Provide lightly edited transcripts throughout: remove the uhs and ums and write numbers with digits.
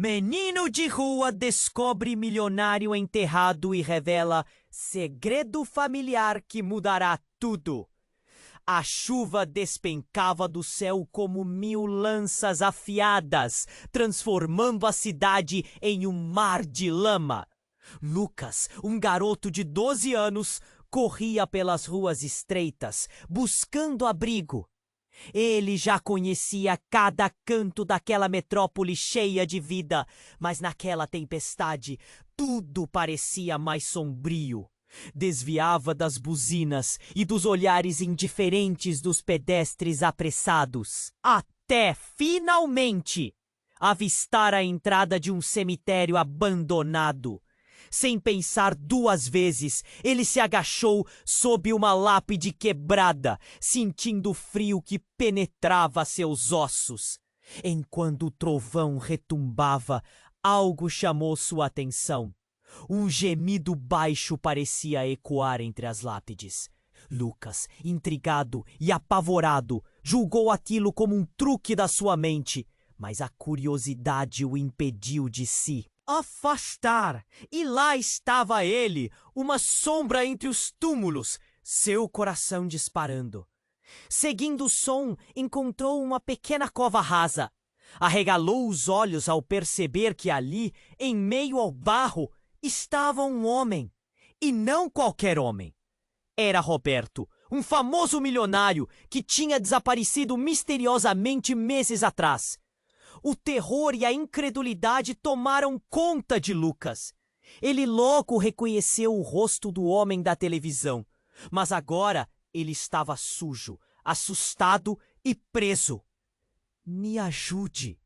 Menino de rua descobre milionário enterrado e revela segredo familiar que mudará tudo. A chuva despencava do céu como 1000 lanças afiadas, transformando a cidade em um mar de lama. Lucas, um garoto de 12 anos, corria pelas ruas estreitas, buscando abrigo. Ele já conhecia cada canto daquela metrópole cheia de vida, mas naquela tempestade tudo parecia mais sombrio. Desviava das buzinas e dos olhares indiferentes dos pedestres apressados, até, finalmente, avistar a entrada de um cemitério abandonado. Sem pensar 2 vezes, ele se agachou sob uma lápide quebrada, sentindo o frio que penetrava seus ossos. Enquanto o trovão retumbava, algo chamou sua atenção. Um gemido baixo parecia ecoar entre as lápides. Lucas, intrigado e apavorado, julgou aquilo como um truque da sua mente, mas a curiosidade o impediu de se afastar. E lá estava ele, uma sombra entre os túmulos, seu coração disparando. Seguindo o som, encontrou uma pequena cova rasa. Arregalou os olhos ao perceber que ali, em meio ao barro, estava um homem. E não qualquer homem. Era Roberto, um famoso milionário que tinha desaparecido misteriosamente meses atrás. O terror e a incredulidade tomaram conta de Lucas. Ele logo reconheceu o rosto do homem da televisão, mas agora ele estava sujo, assustado e preso. "Me ajude",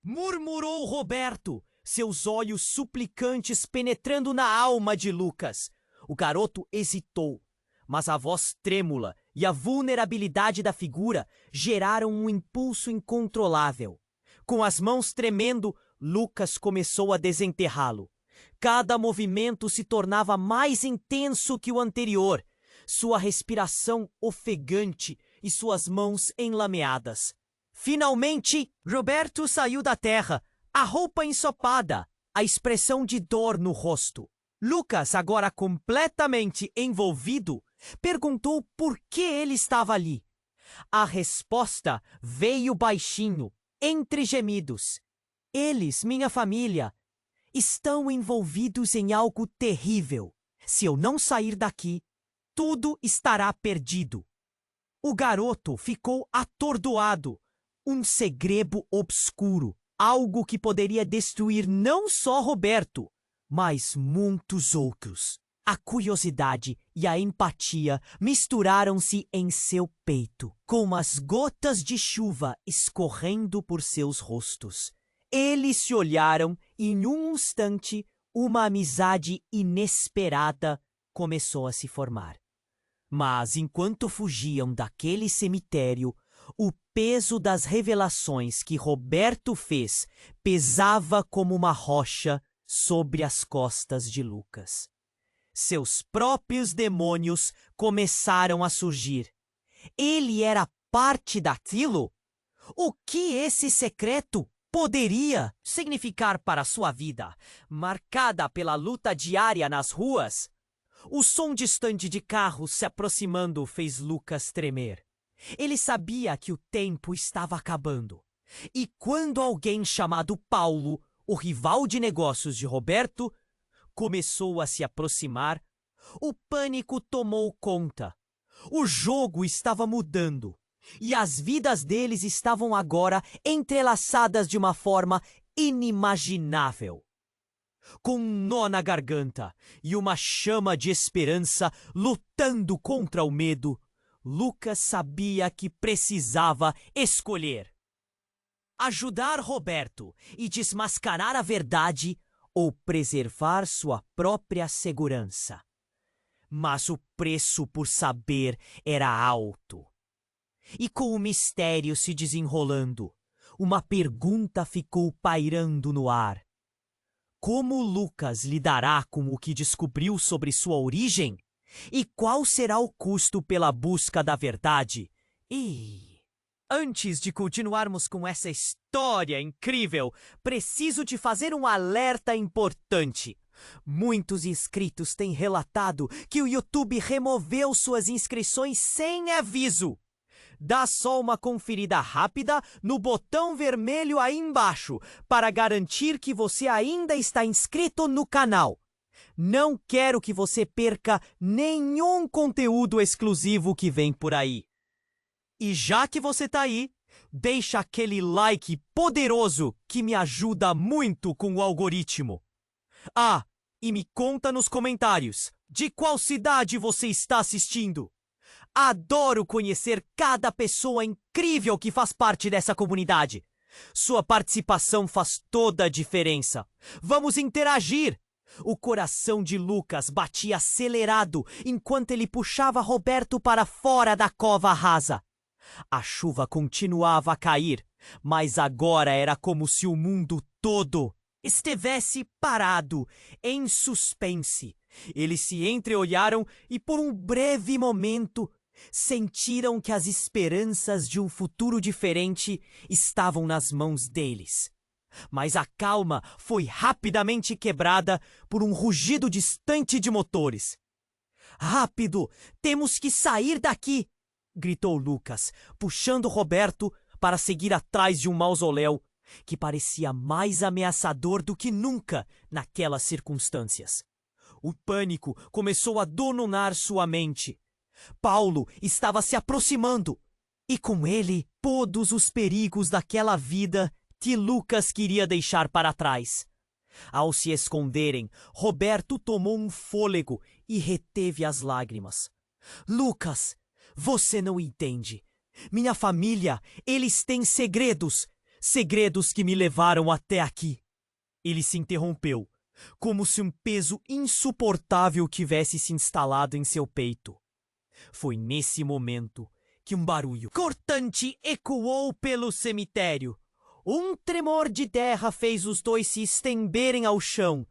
murmurou Roberto, seus olhos suplicantes penetrando na alma de Lucas. O garoto hesitou, mas a voz trêmula e a vulnerabilidade da figura geraram um impulso incontrolável. Com as mãos tremendo, Lucas começou a desenterrá-lo. Cada movimento se tornava mais intenso que o anterior, sua respiração ofegante e suas mãos enlameadas. Finalmente, Roberto saiu da terra, a roupa ensopada, a expressão de dor no rosto. Lucas, agora completamente envolvido, perguntou por que ele estava ali. A resposta veio baixinho, entre gemidos. "Eles, minha família, estão envolvidos em algo terrível. Se eu não sair daqui, tudo estará perdido." O garoto ficou atordoado. Um segredo obscuro, algo que poderia destruir não só Roberto, mas muitos outros. A curiosidade e a empatia misturaram-se em seu peito, como as gotas de chuva escorrendo por seus rostos. Eles se olharam e, em um instante, uma amizade inesperada começou a se formar. Mas, enquanto fugiam daquele cemitério, o peso das revelações que Roberto fez pesava como uma rocha sobre as costas de Lucas. Seus próprios demônios começaram a surgir. Ele era parte daquilo? O que esse secreto poderia significar para sua vida, marcada pela luta diária nas ruas? O som distante de carros se aproximando fez Lucas tremer. Ele sabia que o tempo estava acabando. E quando alguém chamado Paulo, o rival de negócios de Roberto, começou a se aproximar, o pânico tomou conta. O jogo estava mudando, e as vidas deles estavam agora entrelaçadas de uma forma inimaginável. Com um nó na garganta e uma chama de esperança lutando contra o medo, Lucas sabia que precisava escolher: ajudar Roberto e desmascarar a verdade, ou preservar sua própria segurança. Mas o preço por saber era alto. E com o mistério se desenrolando, uma pergunta ficou pairando no ar. Como Lucas lidará com o que descobriu sobre sua origem? E qual será o custo pela busca da verdade? Antes de continuarmos com essa história incrível, preciso te fazer um alerta importante. Muitos inscritos têm relatado que o YouTube removeu suas inscrições sem aviso. Dá só uma conferida rápida no botão vermelho aí embaixo para garantir que você ainda está inscrito no canal. Não quero que você perca nenhum conteúdo exclusivo que vem por aí. E já que você tá aí, deixa aquele like poderoso que me ajuda muito com o algoritmo. Ah, e me conta nos comentários de qual cidade você está assistindo. Adoro conhecer cada pessoa incrível que faz parte dessa comunidade. Sua participação faz toda a diferença. Vamos interagir! O coração de Lucas batia acelerado enquanto ele puxava Roberto para fora da cova rasa. A chuva continuava a cair, mas agora era como se o mundo todo estivesse parado, em suspense. Eles se entreolharam e, por um breve momento, sentiram que as esperanças de um futuro diferente estavam nas mãos deles. Mas a calma foi rapidamente quebrada por um rugido distante de motores. "Rápido! Temos que sair daqui!" gritou Lucas, puxando Roberto para seguir atrás de um mausoléu que parecia mais ameaçador do que nunca naquelas circunstâncias. O pânico começou a dominar sua mente. Paulo estava se aproximando, e com ele todos os perigos daquela vida que Lucas queria deixar para trás. Ao se esconderem, Roberto tomou um fôlego e reteve as lágrimas. "Lucas, você não entende. Minha família, eles têm segredos. Segredos que me levaram até aqui." Ele se interrompeu, como se um peso insuportável tivesse se instalado em seu peito. Foi nesse momento que um barulho cortante ecoou pelo cemitério. Um tremor de terra fez os dois se estenderem ao chão,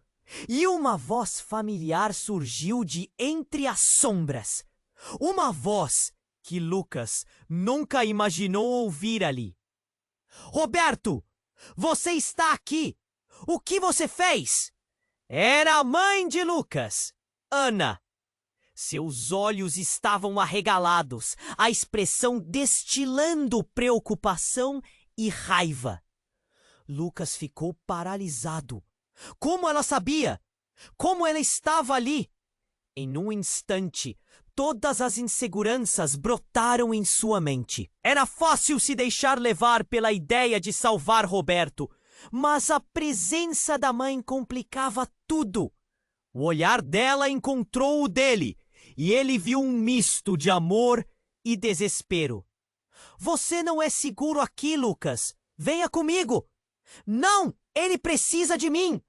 e uma voz familiar surgiu de entre as sombras. Uma voz que Lucas nunca imaginou ouvir ali. "Roberto, você está aqui! O que você fez?" Era a mãe de Lucas, Ana. Seus olhos estavam arregalados, a expressão destilando preocupação e raiva. Lucas ficou paralisado. Como ela sabia? Como ela estava ali? Em um instante, todas as inseguranças brotaram em sua mente. Era fácil se deixar levar pela ideia de salvar Roberto, mas a presença da mãe complicava tudo. O olhar dela encontrou o dele, e ele viu um misto de amor e desespero. "Você não é seguro aqui, Lucas. Venha comigo." "Não! Ele precisa de mim!"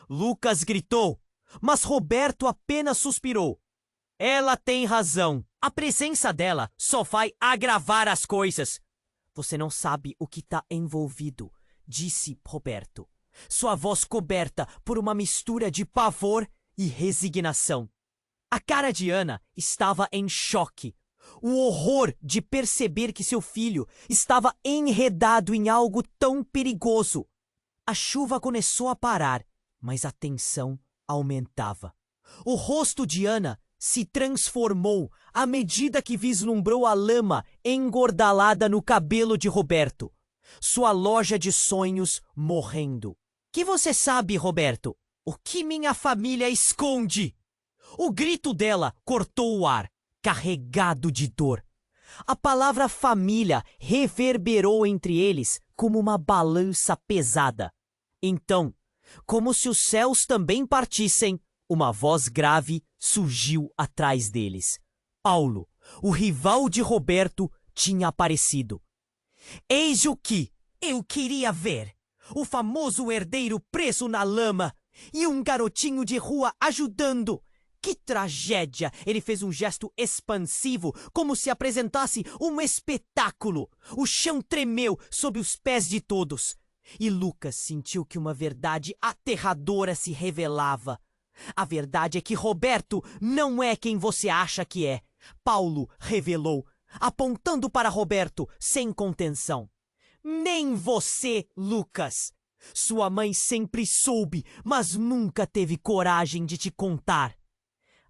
Lucas gritou, mas Roberto apenas suspirou. "Ela tem razão. A presença dela só vai agravar as coisas." "Você não sabe o que está envolvido", disse Roberto, sua voz coberta por uma mistura de pavor e resignação. A cara de Ana estava em choque. O horror de perceber que seu filho estava enredado em algo tão perigoso. A chuva começou a parar, mas a tensão aumentava. O rosto de Ana se transformou à medida que vislumbrou a lama engordalada no cabelo de Roberto. Sua loja de sonhos morrendo. "Que você sabe, Roberto? O que minha família esconde?" O grito dela cortou o ar, carregado de dor. A palavra família reverberou entre eles como uma balança pesada. Então, como se os céus também partissem, uma voz grave surgiu atrás deles. Paulo, o rival de Roberto, tinha aparecido. "Eis o que eu queria ver. O famoso herdeiro preso na lama e um garotinho de rua ajudando. Que tragédia!" Ele fez um gesto expansivo, como se apresentasse um espetáculo. O chão tremeu sob os pés de todos. E Lucas sentiu que uma verdade aterradora se revelava. A verdade é que Roberto não é quem você acha que é. Paulo revelou. apontando para Roberto sem contenção. Nem você, Lucas. Sua mãe sempre soube, mas nunca teve coragem de te contar.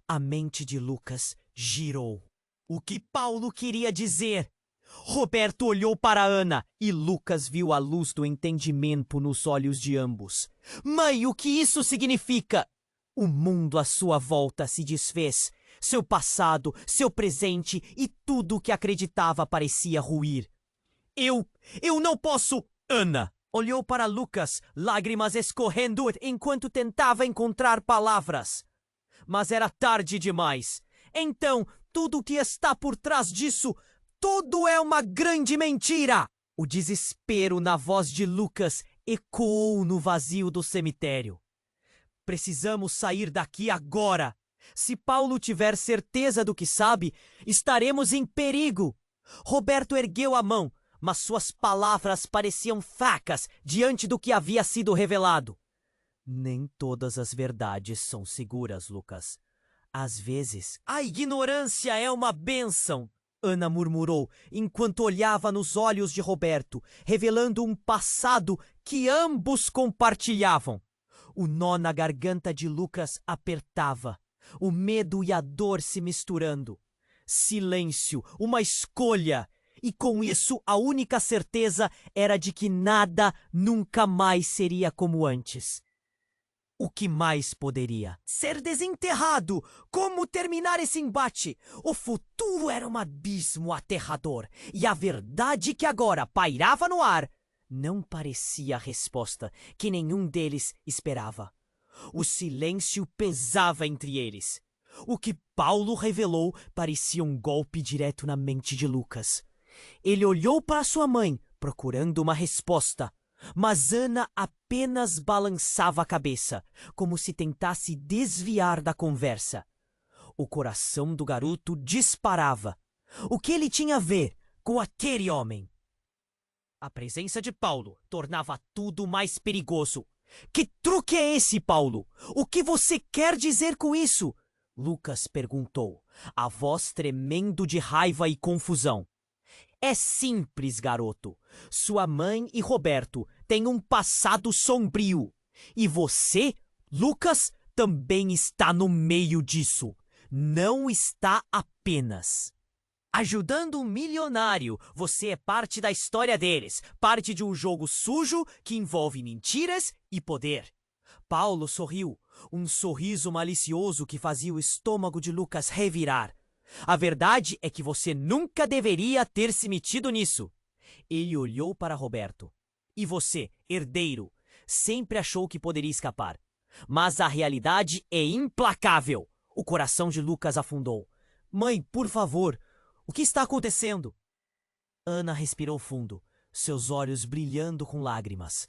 A mente de Lucas girou. O que Paulo queria dizer? Roberto olhou para Ana e Lucas viu a luz do entendimento nos olhos de ambos. Mãe, o que isso significa? O mundo à sua volta se desfez. Seu passado, seu presente e tudo o que acreditava parecia ruir. Eu não posso... Ana olhou para Lucas, lágrimas escorrendo enquanto tentava encontrar palavras. Mas era tarde demais. Então, tudo o que está por trás disso, tudo é uma grande mentira! O desespero na voz de Lucas ecoou no vazio do cemitério. Precisamos sair daqui agora. Se Paulo tiver certeza do que sabe, estaremos em perigo. Roberto ergueu a mão, mas suas palavras pareciam facas diante do que havia sido revelado. Nem todas as verdades são seguras, Lucas. Às vezes, a ignorância é uma bênção, Ana murmurou, enquanto olhava nos olhos de Roberto, revelando um passado que ambos compartilhavam. O nó na garganta de Lucas apertava, o medo e a dor se misturando. Silêncio, uma escolha, e com isso a única certeza era de que nada nunca mais seria como antes. O que mais poderia? Ser desenterrado! Como terminar esse embate? O futuro era um abismo aterrador, e a verdade que agora pairava no ar não parecia a resposta que nenhum deles esperava. O silêncio pesava entre eles. O que Paulo revelou parecia um golpe direto na mente de Lucas. Ele olhou para sua mãe, procurando uma resposta. Mas Ana apenas balançava a cabeça, como se tentasse desviar da conversa. O coração do garoto disparava. O que ele tinha a ver com aquele homem? A presença de Paulo tornava tudo mais perigoso. Que truque é esse, Paulo? O que você quer dizer com isso? Lucas perguntou, a voz tremendo de raiva e confusão. É simples, garoto. Sua mãe e Roberto têm um passado sombrio. E você, Lucas, também está no meio disso. Não está apenas ajudando um milionário. Você é parte da história deles, parte de um jogo sujo que envolve mentiras e poder. Paulo sorriu, um sorriso malicioso que fazia o estômago de Lucas revirar. A verdade é que você nunca deveria ter se metido nisso. Ele olhou para Roberto. E você, herdeiro, sempre achou que poderia escapar. Mas a realidade é implacável. O coração de Lucas afundou. Mãe, por favor, o que está acontecendo? Ana respirou fundo, seus olhos brilhando com lágrimas.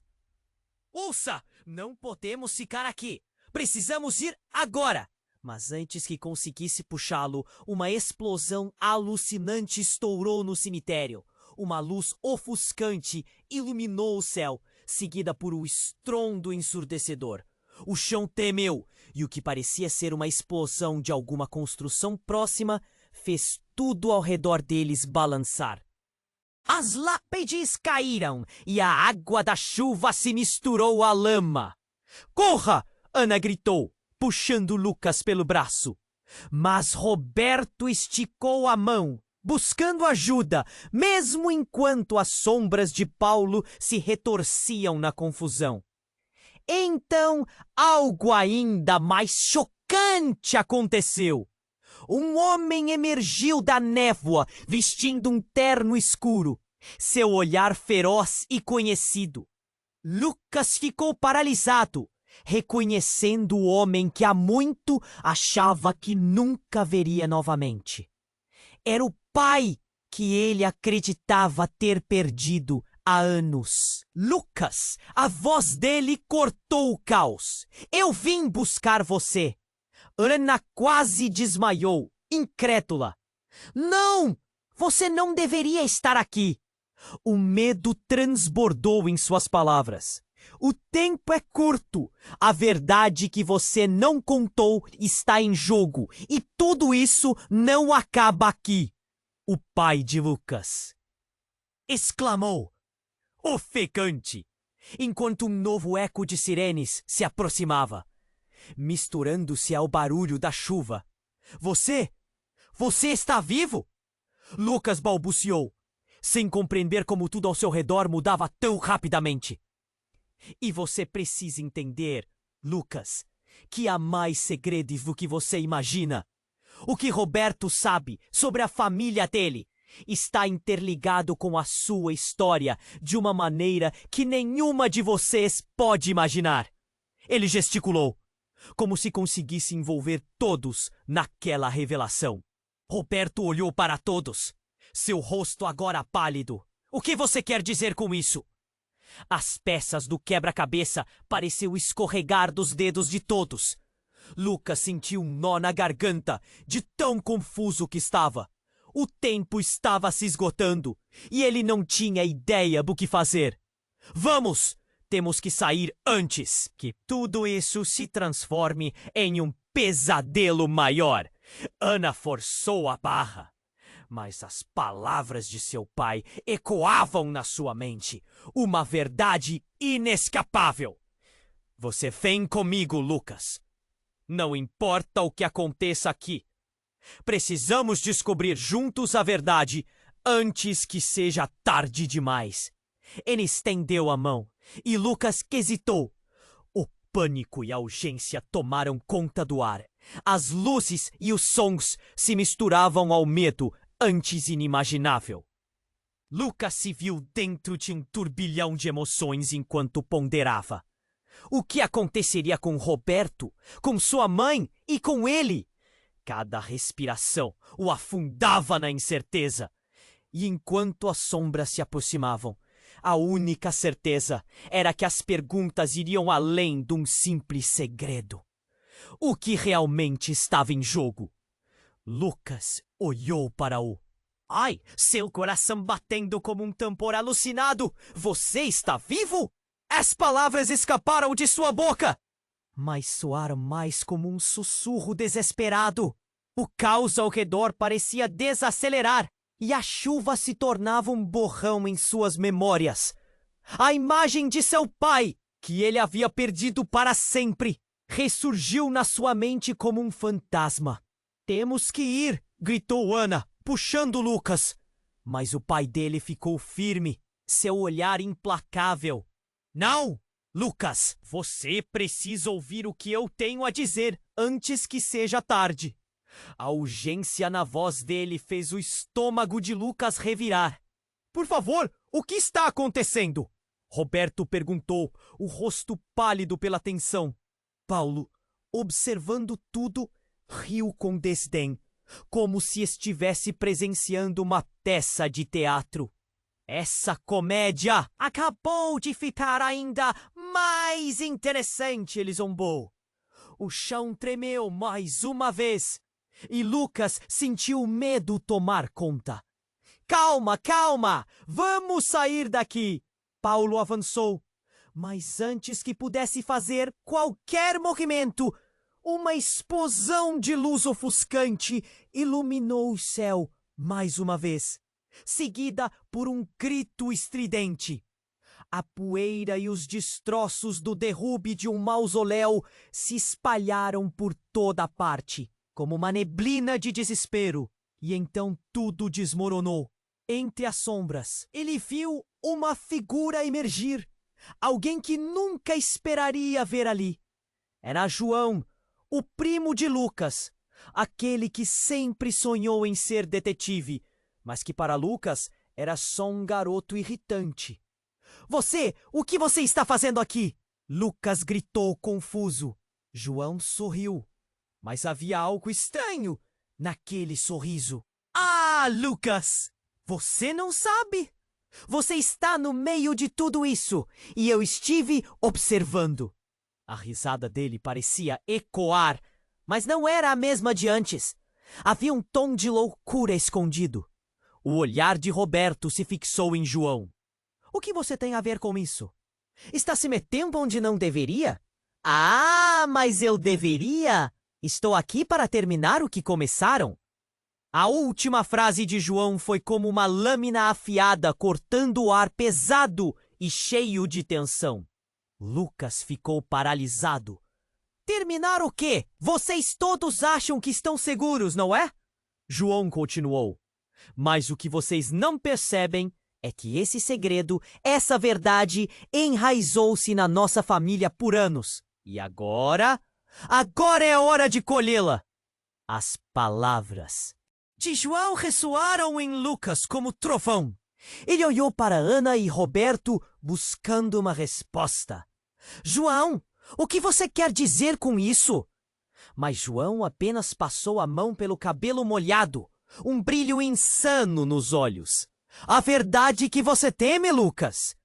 Ouça, não podemos ficar aqui. Precisamos ir agora. Mas antes que conseguisse puxá-lo, uma explosão alucinante estourou no cemitério. Uma luz ofuscante iluminou o céu, seguida por um estrondo ensurdecedor. O chão tremeu, e o que parecia ser uma explosão de alguma construção próxima fez tudo ao redor deles balançar. As lápides caíram, e a água da chuva se misturou à lama. Corra! Ana gritou, puxando Lucas pelo braço. Mas Roberto esticou a mão, buscando ajuda, mesmo enquanto as sombras de Paulo se retorciam na confusão. Então, algo ainda mais chocante aconteceu. Um homem emergiu da névoa, vestindo um terno escuro, seu olhar feroz e conhecido. Lucas ficou paralisado, reconhecendo o homem que há muito achava que nunca veria novamente. Era o pai que ele acreditava ter perdido há anos. Lucas, a voz dele cortou o caos. Eu vim buscar você. Ana quase desmaiou, incrédula. Não! Você não deveria estar aqui. O medo transbordou em suas palavras. O tempo é curto. A verdade que você não contou está em jogo. E tudo isso não acaba aqui. o pai de Lucas. Exclamou, ofegante, enquanto um novo eco de sirenes se aproximava, misturando-se ao barulho da chuva. Você está vivo? Lucas balbuciou, sem compreender como tudo ao seu redor mudava tão rapidamente. E você precisa entender, Lucas, que há mais segredos do que você imagina. O que Roberto sabe sobre a família dele está interligado com a sua história de uma maneira que nenhuma de vocês pode imaginar. Ele gesticulou, como se conseguisse envolver todos naquela revelação. Roberto olhou para todos, seu rosto agora pálido. O que você quer dizer com isso? As peças do quebra-cabeça pareciam escorregar dos dedos de todos. Lucas sentiu um nó na garganta de tão confuso que estava. O tempo estava se esgotando e ele não tinha ideia do que fazer. Vamos! Temos que sair antes que tudo isso se transforme em um pesadelo maior. Ana forçou a barra, mas as palavras de seu pai ecoavam na sua mente. Uma verdade inescapável. Você vem comigo, Lucas. Não importa o que aconteça aqui. Precisamos descobrir juntos a verdade antes que seja tarde demais. Ele estendeu a mão e Lucas hesitou. O pânico e a urgência tomaram conta do ar. As luzes e os sons se misturavam ao medo antes inimaginável. Lucas se viu dentro de um turbilhão de emoções enquanto ponderava. O que aconteceria com Roberto, com sua mãe e com ele? Cada respiração o afundava na incerteza. E enquanto as sombras se aproximavam, a única certeza era que as perguntas iriam além de um simples segredo. O que realmente estava em jogo? Lucas olhou para o... Ai, seu coração batendo como um tambor alucinado! Você está vivo? As palavras escaparam de sua boca, mas soaram mais como um sussurro desesperado. O caos ao redor parecia desacelerar e a chuva se tornava um borrão em suas memórias. A imagem de seu pai, que ele havia perdido para sempre, ressurgiu na sua mente como um fantasma. Temos que ir, gritou Ana, puxando Lucas. Mas o pai dele ficou firme, seu olhar implacável. Não, Lucas, você precisa ouvir o que eu tenho a dizer antes que seja tarde. A urgência na voz dele fez o estômago de Lucas revirar. Por favor, o que está acontecendo? Roberto perguntou, o rosto pálido pela tensão. Paulo, observando tudo, riu com desdém, como se estivesse presenciando uma peça de teatro. Essa comédia acabou de ficar ainda mais interessante, ele zombou. O chão tremeu mais uma vez e Lucas sentiu medo tomar conta. Calma, calma! Vamos sair daqui! Paulo avançou, mas antes que pudesse fazer qualquer movimento, uma explosão de luz ofuscante iluminou o céu mais uma vez, seguida por um grito estridente. A poeira e os destroços do derrube de um mausoléu se espalharam por toda parte, como uma neblina de desespero, e então tudo desmoronou. Entre as sombras, ele viu uma figura emergir, alguém que nunca esperaria ver ali. Era João, o primo de Lucas, aquele que sempre sonhou em ser detetive, mas que para Lucas era só um garoto irritante. O que você está fazendo aqui? Lucas gritou confuso. João sorriu, mas havia algo estranho naquele sorriso. Ah, Lucas! Você não sabe? Você está no meio de tudo isso e eu estive observando. A risada dele parecia ecoar, mas não era a mesma de antes. Havia um tom de loucura escondido. O olhar de Roberto se fixou em João. O que você tem a ver com isso? Está se metendo onde não deveria? Ah, mas eu deveria! Estou aqui para terminar o que começaram. A última frase de João foi como uma lâmina afiada cortando o ar pesado e cheio de tensão. Lucas ficou paralisado. Terminar o quê? Vocês todos acham que estão seguros, não é? João continuou. Mas o que vocês não percebem é que esse segredo, essa verdade, enraizou-se na nossa família por anos. E agora é a hora de colhê-la. As palavras de João ressoaram em Lucas como trovão. Ele olhou para Ana e Roberto buscando uma resposta. João, o que você quer dizer com isso? Mas João apenas passou a mão pelo cabelo molhado, um brilho insano nos olhos. A verdade que você teme, Lucas,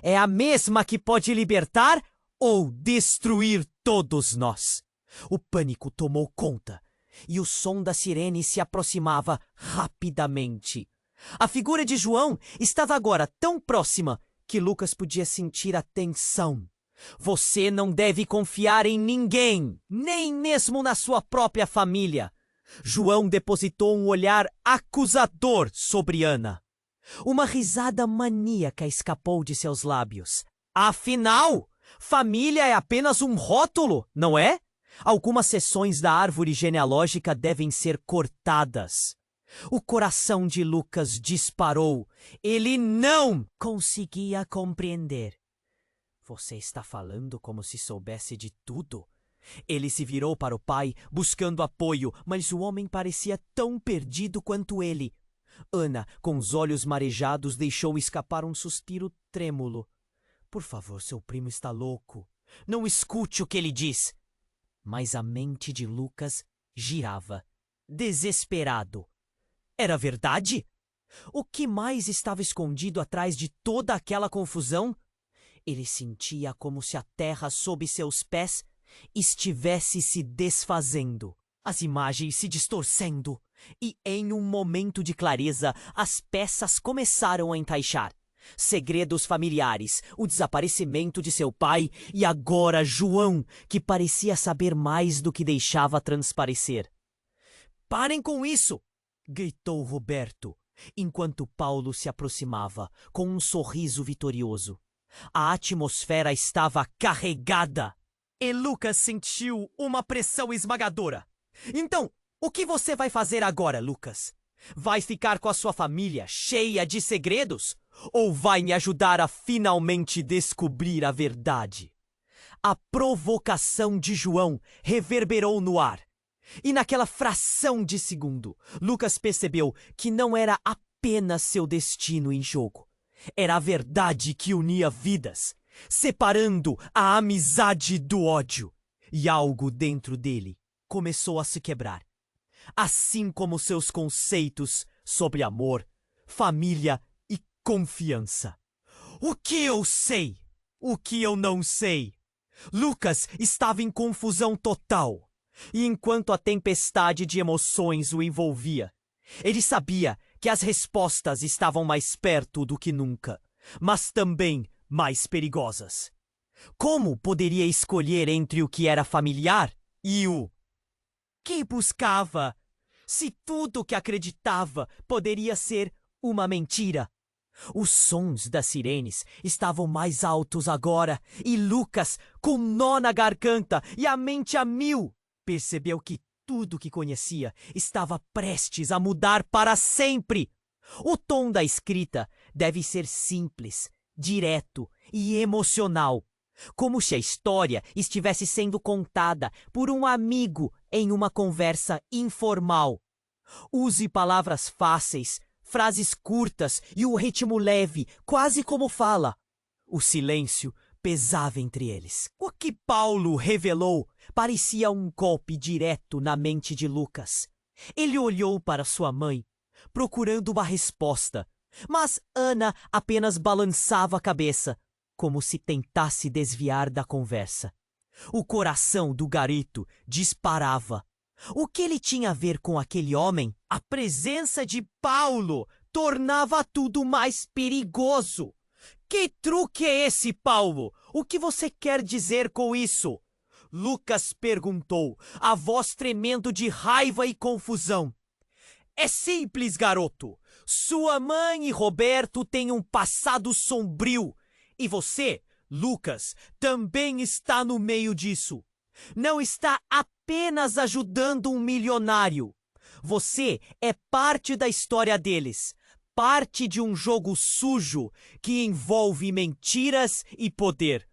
é a mesma que pode libertar ou destruir todos nós. O pânico tomou conta e o som da sirene se aproximava rapidamente. A figura de João estava agora tão próxima que Lucas podia sentir a tensão. Você não deve confiar em ninguém, nem mesmo na sua própria família. João depositou um olhar acusador sobre Ana. Uma risada maníaca escapou de seus lábios. Afinal, família é apenas um rótulo, não é? Algumas seções da árvore genealógica devem ser cortadas. O coração de Lucas disparou. Ele não conseguia compreender. Você está falando como se soubesse de tudo? Ele se virou para o pai, buscando apoio, mas o homem parecia tão perdido quanto ele. Ana, com os olhos marejados, deixou escapar um suspiro trêmulo. Por favor, seu primo está louco. Não escute o que ele diz. Mas a mente de Lucas girava, desesperado. Era verdade? O que mais estava escondido atrás de toda aquela confusão? Ele sentia como se a terra sob seus pés estivesse se desfazendo, as imagens se distorcendo, e em um momento de clareza as peças começaram a encaixar. Segredos familiares, o desaparecimento de seu pai e agora João, que parecia saber mais do que deixava transparecer. Parem com isso! Gritou Roberto, enquanto Paulo se aproximava, com um sorriso vitorioso. A atmosfera estava carregada. E Lucas sentiu uma pressão esmagadora. Então, o que você vai fazer agora, Lucas? Vai ficar com a sua família cheia de segredos? Ou vai me ajudar a finalmente descobrir a verdade? A provocação de João reverberou no ar. E naquela fração de segundo, Lucas percebeu que não era apenas seu destino em jogo. Era a verdade que unia vidas, separando a amizade do ódio. E algo dentro dele começou a se quebrar. Assim como seus conceitos sobre amor, família e confiança. O que eu sei? O que eu não sei? Lucas estava em confusão total. E enquanto a tempestade de emoções o envolvia, ele sabia que as respostas estavam mais perto do que nunca, mas também mais perigosas. Como poderia escolher entre o que era familiar e o que buscava, se tudo que acreditava poderia ser uma mentira? Os sons das sirenes estavam mais altos agora, e Lucas, com nó na garganta e a mente a mil, percebeu que tudo que conhecia estava prestes a mudar para sempre. O tom da escrita deve ser simples, direto e emocional, como se a história estivesse sendo contada por um amigo em uma conversa informal. Use palavras fáceis, frases curtas e o ritmo leve, quase como fala. O silêncio pesava entre eles. O que Paulo revelou parecia um golpe direto na mente de Lucas. Ele olhou para sua mãe, procurando uma resposta, mas Ana apenas balançava a cabeça, como se tentasse desviar da conversa. O coração do garoto disparava. O que ele tinha a ver com aquele homem? A presença de Paulo tornava tudo mais perigoso. Que truque é esse, Paulo? O que você quer dizer com isso? Lucas perguntou, a voz tremendo de raiva e confusão. É simples, garoto. Sua mãe e Roberto têm um passado sombrio. E você, Lucas, também está no meio disso. Não está apenas ajudando um milionário. Você é parte da história deles. Parte de um jogo sujo que envolve mentiras e poder.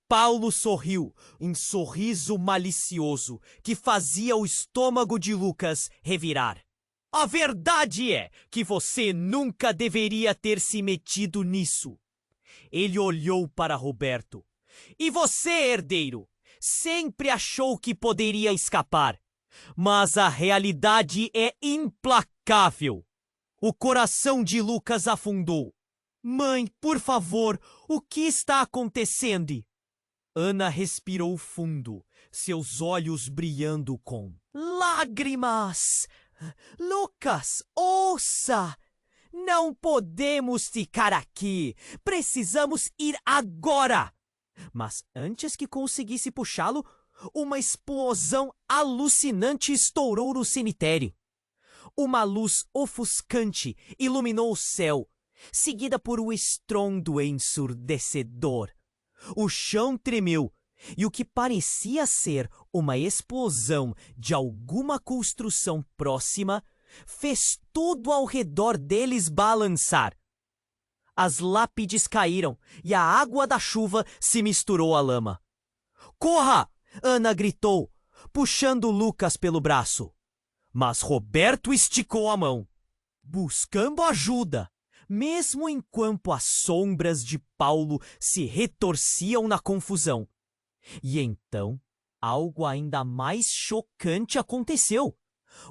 Paulo sorriu, um sorriso malicioso que fazia o estômago de Lucas revirar. A verdade é que você nunca deveria ter se metido nisso. Ele olhou para Roberto. E você, herdeiro, sempre achou que poderia escapar. Mas a realidade é implacável. O coração de Lucas afundou. Mãe, por favor, o que está acontecendo? Ana respirou fundo, seus olhos brilhando com lágrimas. Lucas, ouça! Não podemos ficar aqui. Precisamos ir agora. Mas antes que conseguisse puxá-lo, uma explosão alucinante estourou no cemitério. Uma luz ofuscante iluminou o céu, seguida por um estrondo ensurdecedor. O chão tremeu e o que parecia ser uma explosão de alguma construção próxima fez tudo ao redor deles balançar. As lápides caíram e a água da chuva se misturou à lama. Corra! Ana gritou, puxando Lucas pelo braço. Mas Roberto esticou a mão, buscando ajuda, mesmo enquanto as sombras de Paulo se retorciam na confusão. E então, algo ainda mais chocante aconteceu.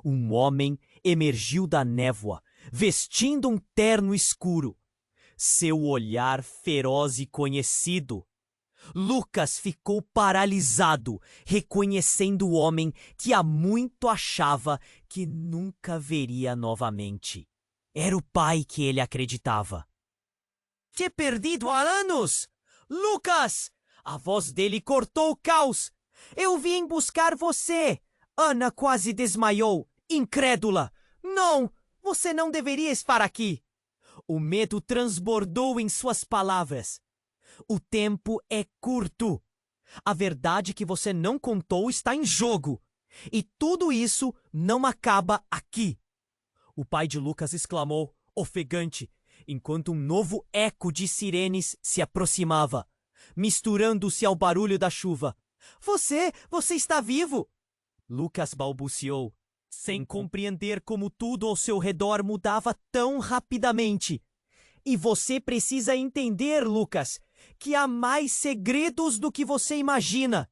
Um homem emergiu da névoa, vestindo um terno escuro. Seu olhar feroz e conhecido. Lucas ficou paralisado, reconhecendo o homem que há muito achava que nunca veria novamente. Era o pai que ele acreditava. Te perdido há anos! Lucas! A voz dele cortou o caos. Eu vim buscar você! Ana quase desmaiou, incrédula. Não! Você não deveria estar aqui! O medo transbordou em suas palavras. O tempo é curto. A verdade que você não contou está em jogo. E tudo isso não acaba aqui. O pai de Lucas exclamou, ofegante, enquanto um novo eco de sirenes se aproximava, misturando-se ao barulho da chuva. Você está vivo! Lucas balbuciou, sem compreender como tudo ao seu redor mudava tão rapidamente. E você precisa entender, Lucas, que há mais segredos do que você imagina.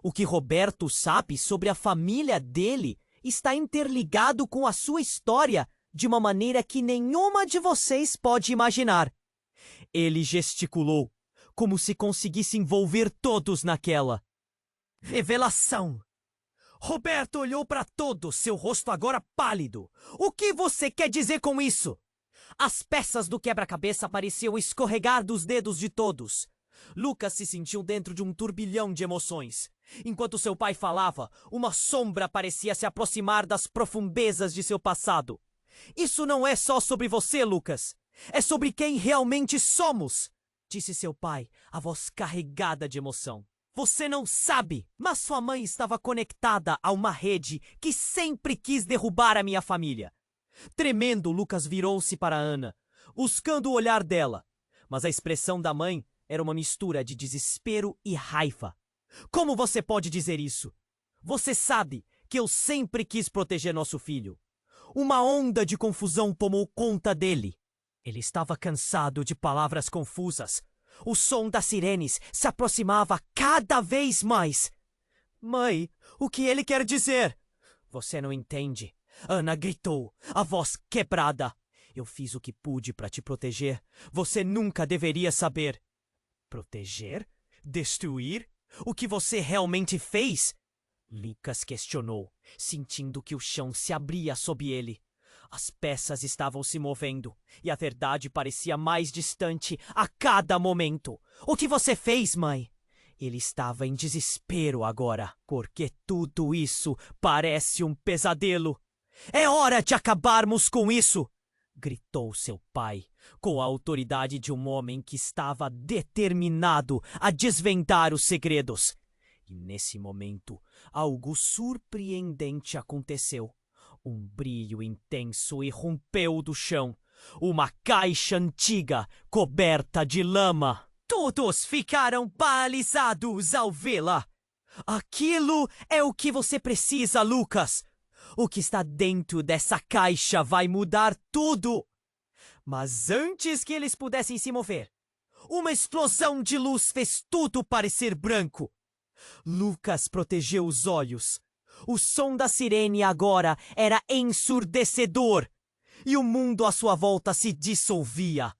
O que Roberto sabe sobre a família dele está interligado com a sua história de uma maneira que nenhuma de vocês pode imaginar. Ele gesticulou, como se conseguisse envolver todos naquela revelação. Roberto olhou para todos, seu rosto agora pálido. O que você quer dizer com isso? As peças do quebra-cabeça pareciam escorregar dos dedos de todos. Lucas se sentiu dentro de um turbilhão de emoções. Enquanto seu pai falava, uma sombra parecia se aproximar das profundezas de seu passado. Isso não é só sobre você, Lucas. É sobre quem realmente somos, disse seu pai, a voz carregada de emoção. Você não sabe, mas sua mãe estava conectada a uma rede que sempre quis derrubar a minha família. Tremendo, Lucas virou-se para Ana, buscando o olhar dela. Mas a expressão da mãe era uma mistura de desespero e raiva. Como você pode dizer isso? Você sabe que eu sempre quis proteger nosso filho. Uma onda de confusão tomou conta dele. Ele estava cansado de palavras confusas. O som das sirenes se aproximava cada vez mais. Mãe, o que ele quer dizer? Você não entende. Ana gritou, a voz quebrada. Eu fiz o que pude para te proteger. Você nunca deveria saber. Proteger? Destruir? O que você realmente fez? Lucas questionou, sentindo que o chão se abria sob ele. As peças estavam se movendo e a verdade parecia mais distante a cada momento. O que você fez, mãe? Ele estava em desespero agora, porque tudo isso parece um pesadelo. É hora de acabarmos com isso! Gritou seu pai, com a autoridade de um homem que estava determinado a desvendar os segredos. E nesse momento, algo surpreendente aconteceu. Um brilho intenso irrompeu do chão. Uma caixa antiga, coberta de lama. Todos ficaram paralisados ao vê-la. Aquilo é o que você precisa, Lucas. O que está dentro dessa caixa vai mudar tudo. Mas antes que eles pudessem se mover, uma explosão de luz fez tudo parecer branco. Lucas protegeu os olhos. O som da sirene agora era ensurdecedor e o mundo à sua volta se dissolvia.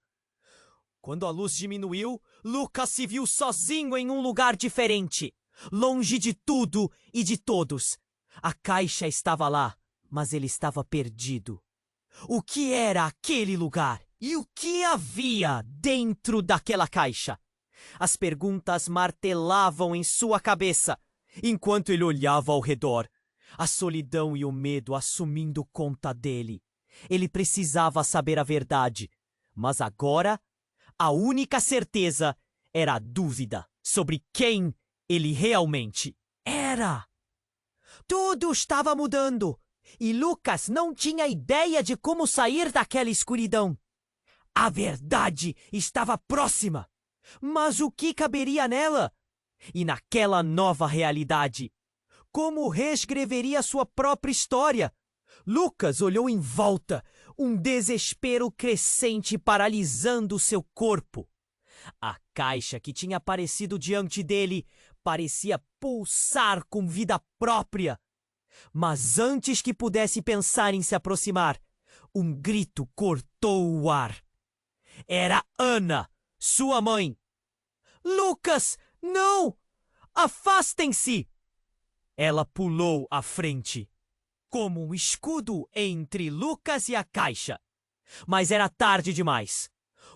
Quando a luz diminuiu, Lucas se viu sozinho em um lugar diferente, longe de tudo e de todos. A caixa estava lá, mas ele estava perdido. O que era aquele lugar? E o que havia dentro daquela caixa? As perguntas martelavam em sua cabeça, enquanto ele olhava ao redor. A solidão e o medo assumindo conta dele. Ele precisava saber a verdade, mas agora a única certeza era a dúvida sobre quem ele realmente era. Tudo estava mudando e Lucas não tinha ideia de como sair daquela escuridão. A verdade estava próxima, mas o que caberia nela? E naquela nova realidade, como reescreveria sua própria história? Lucas olhou em volta, um desespero crescente paralisando seu corpo. A caixa que tinha aparecido diante dele parecia pulsar com vida própria. Mas antes que pudesse pensar em se aproximar, um grito cortou o ar. Era Ana, sua mãe. Lucas, não! Afastem-se! Ela pulou à frente, como um escudo entre Lucas e a caixa. Mas era tarde demais.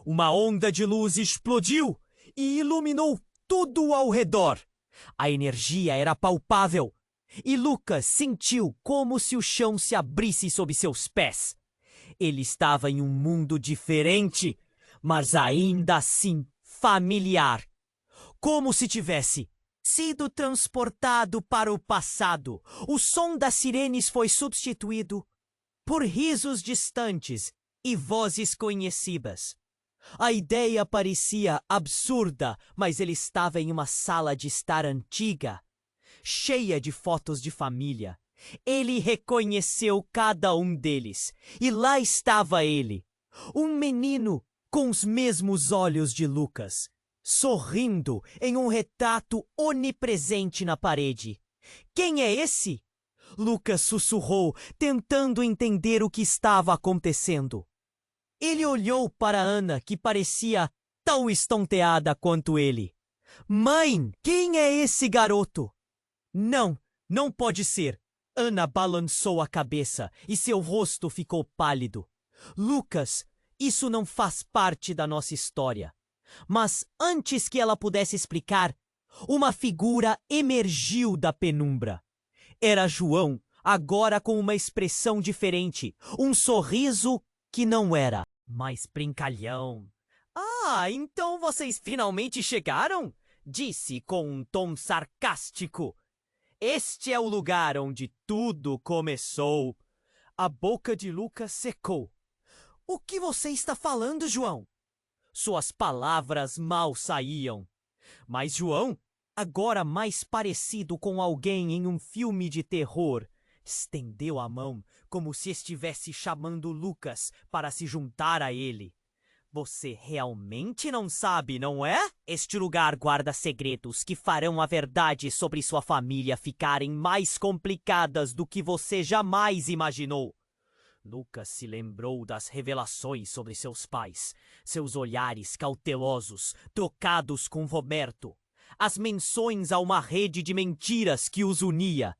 Uma onda de luz explodiu e iluminou tudo ao redor. A energia era palpável e Lucas sentiu como se o chão se abrisse sob seus pés. Ele estava em um mundo diferente, mas ainda assim familiar. Como se tivesse sido transportado para o passado. O som das sirenes foi substituído por risos distantes e vozes conhecidas. A ideia parecia absurda, mas ele estava em uma sala de estar antiga, cheia de fotos de família. Ele reconheceu cada um deles, e lá estava ele, um menino com os mesmos olhos de Lucas, sorrindo em um retrato onipresente na parede. Quem é esse? Lucas sussurrou, tentando entender o que estava acontecendo. Ele olhou para Ana, que parecia tão estonteada quanto ele. Mãe, quem é esse garoto? Não, não pode ser. Ana balançou a cabeça e seu rosto ficou pálido. Lucas, isso não faz parte da nossa história. Mas antes que ela pudesse explicar, uma figura emergiu da penumbra. Era João, agora com uma expressão diferente, um sorriso que não era mais brincalhão. Ah, então vocês finalmente chegaram? Disse com um tom sarcástico. Este é o lugar onde tudo começou. A boca de Lucas secou. O que você está falando, João? Suas palavras mal saíam. Mas João, agora mais parecido com alguém em um filme de terror, estendeu a mão como se estivesse chamando Lucas para se juntar a ele. Você realmente não sabe, não é? Este lugar guarda segredos que farão a verdade sobre sua família ficarem mais complicadas do que você jamais imaginou. Lucas se lembrou das revelações sobre seus pais, seus olhares cautelosos, trocados com Roberto, as menções a uma rede de mentiras que os unia.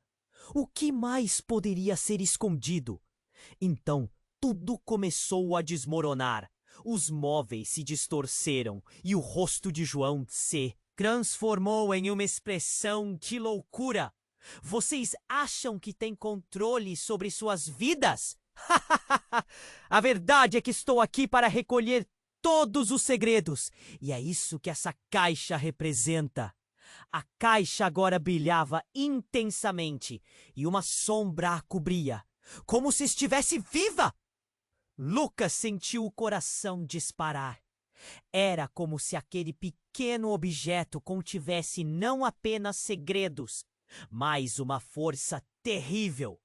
O que mais poderia ser escondido? Então, tudo começou a desmoronar. Os móveis se distorceram e o rosto de João se transformou em uma expressão de loucura. Vocês acham que têm controle sobre suas vidas? A verdade é que estou aqui para recolher todos os segredos, e é isso que essa caixa representa. A caixa agora brilhava intensamente e uma sombra a cobria, como se estivesse viva. Lucas sentiu o coração disparar. Era como se aquele pequeno objeto contivesse não apenas segredos, mas uma força terrível.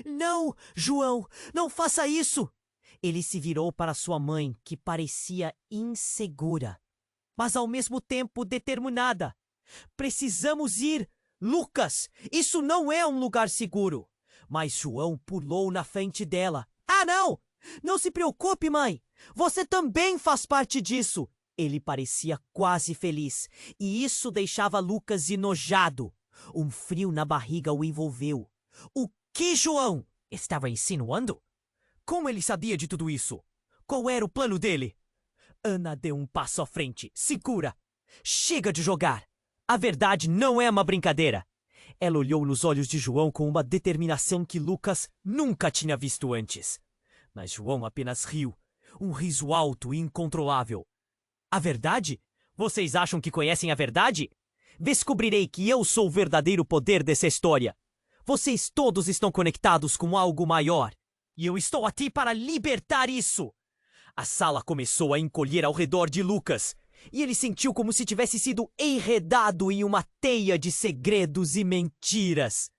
Não, João, não faça isso! Ele se virou para sua mãe, que parecia insegura, mas ao mesmo tempo determinada. Precisamos ir, Lucas! Isso não é um lugar seguro! Mas João pulou na frente dela. Ah, não! Não se preocupe, mãe! Você também faz parte disso! Ele parecia quase feliz, e isso deixava Lucas enojado. Um frio na barriga o envolveu. O que João estava insinuando? Como ele sabia de tudo isso? Qual era o plano dele? Ana deu um passo à frente. Segura! Chega de jogar! A verdade não é uma brincadeira. Ela olhou nos olhos de João com uma determinação que Lucas nunca tinha visto antes. Mas João apenas riu. Um riso alto e incontrolável. A verdade? Vocês acham que conhecem a verdade? Descobrirei que eu sou o verdadeiro poder dessa história. Vocês todos estão conectados com algo maior. E eu estou aqui para libertar isso. A sala começou a encolher ao redor de Lucas. E ele sentiu como se tivesse sido enredado em uma teia de segredos e mentiras.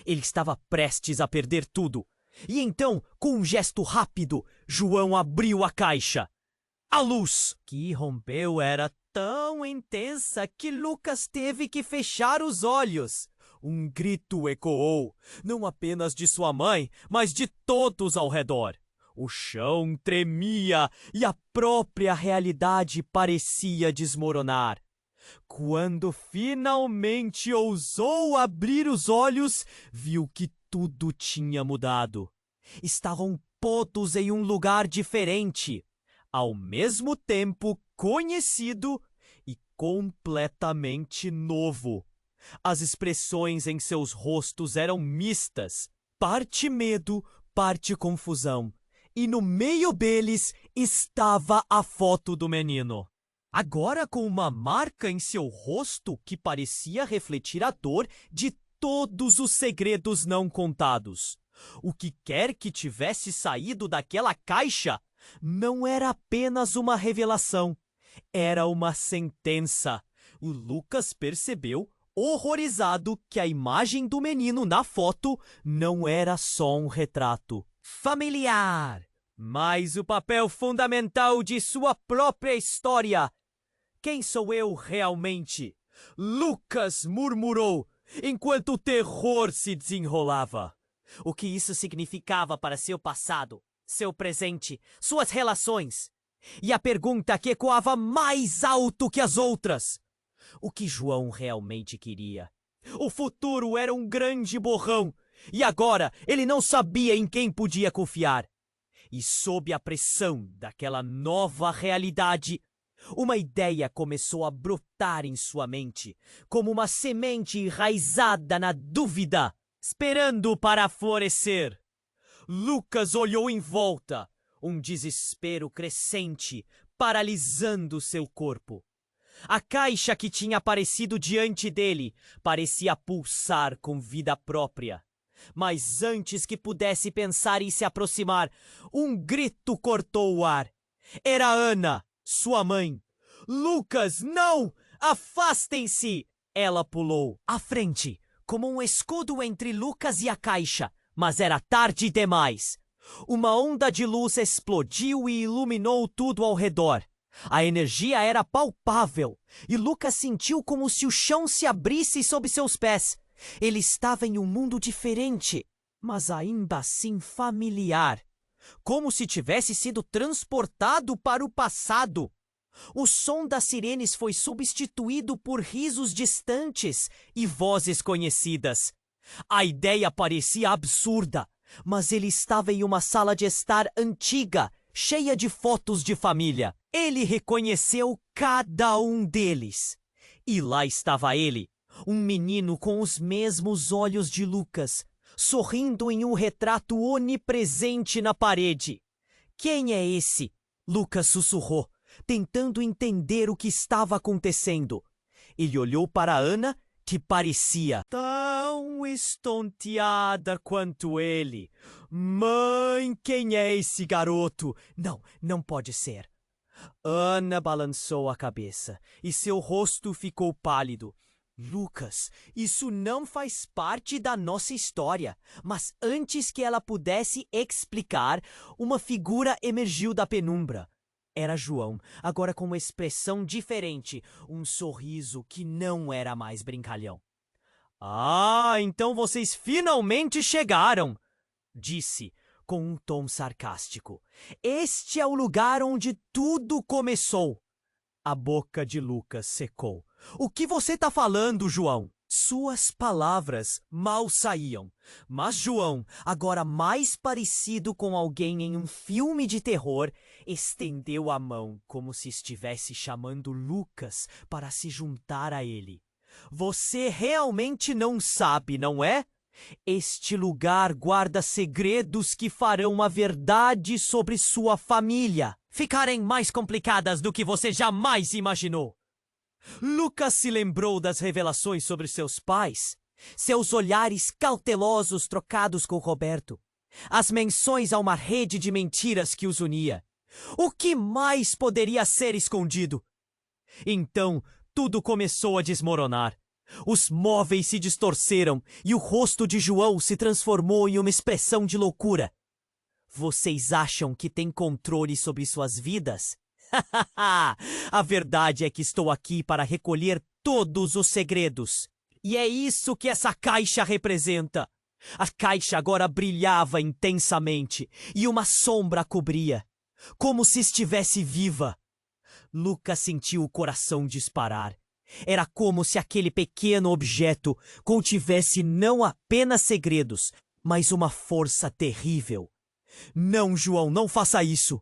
Ele estava prestes a perder tudo. E então, com um gesto rápido, João abriu a caixa. A luz que rompeu era tão intensa que Lucas teve que fechar os olhos. Um grito ecoou, não apenas de sua mãe, mas de todos ao redor. O chão tremia e a própria realidade parecia desmoronar. Quando finalmente ousou abrir os olhos, viu que tudo tinha mudado. Estavam todos em um lugar diferente, ao mesmo tempo conhecido e completamente novo. As expressões em seus rostos eram mistas, parte medo, parte confusão. E no meio deles estava a foto do menino. Agora com uma marca em seu rosto que parecia refletir a dor de todos os segredos não contados. O que quer que tivesse saído daquela caixa não era apenas uma revelação, era uma sentença. O Lucas percebeu, horrorizado, que a imagem do menino na foto não era só um retrato familiar, mas o papel fundamental de sua própria história. Quem sou eu realmente? Lucas murmurou, enquanto o terror se desenrolava. O que isso significava para seu passado, seu presente, suas relações? E a pergunta que ecoava mais alto que as outras: o que João realmente queria? O futuro era um grande borrão, e agora ele não sabia em quem podia confiar. E sob a pressão daquela nova realidade, uma ideia começou a brotar em sua mente, como uma semente enraizada na dúvida, esperando para florescer. Lucas olhou em volta, um desespero crescente, paralisando seu corpo. A caixa que tinha aparecido diante dele parecia pulsar com vida própria. Mas antes que pudesse pensar em se aproximar, um grito cortou o ar. Era Ana, sua mãe. Lucas, não! Afastem-se! Ela pulou à frente, como um escudo entre Lucas e a caixa, mas era tarde demais. Uma onda de luz explodiu e iluminou tudo ao redor. A energia era palpável, e Lucas sentiu como se o chão se abrisse sob seus pés. Ele estava em um mundo diferente, mas ainda assim familiar, como se tivesse sido transportado para o passado. O som das sirenes foi substituído por risos distantes e vozes conhecidas. A ideia parecia absurda, mas ele estava em uma sala de estar antiga, cheia de fotos de família. Ele reconheceu cada um deles. E lá estava ele, Um menino com os mesmos olhos de Lucas, sorrindo em um retrato onipresente na parede. Quem é esse? Lucas sussurrou, tentando entender o que estava acontecendo. Ele olhou para Ana, que parecia tão estonteada quanto ele. Mãe, quem é esse garoto? Não pode ser. Ana balançou a cabeça e seu rosto ficou pálido. Lucas, isso não faz parte da nossa história. Mas antes que ela pudesse explicar, uma figura emergiu da penumbra. Era João, agora com uma expressão diferente, um sorriso que não era mais brincalhão. Ah, então vocês finalmente chegaram, disse, com um tom sarcástico. Este é o lugar onde tudo começou. A boca de Lucas secou. O que você tá falando, João? Suas palavras mal saíam. Mas João, agora mais parecido com alguém em um filme de terror, estendeu a mão como se estivesse chamando Lucas para se juntar a ele. Você realmente não sabe, não é? Este lugar guarda segredos que farão a verdade sobre sua família ficarem mais complicadas do que você jamais imaginou. Lucas se lembrou das revelações sobre seus pais, seus olhares cautelosos trocados com Roberto, as menções a uma rede de mentiras que os unia. O que mais poderia ser escondido? Então, tudo começou a desmoronar. Os móveis se distorceram e o rosto de João se transformou em uma expressão de loucura. Vocês acham que têm controle sobre suas vidas? A verdade é que estou aqui para recolher todos os segredos. E é isso que essa caixa representa. A caixa agora brilhava intensamente e uma sombra a cobria, como se estivesse viva. Lucas sentiu o coração disparar. Era como se aquele pequeno objeto contivesse não apenas segredos, mas uma força terrível. Não, João, não faça isso.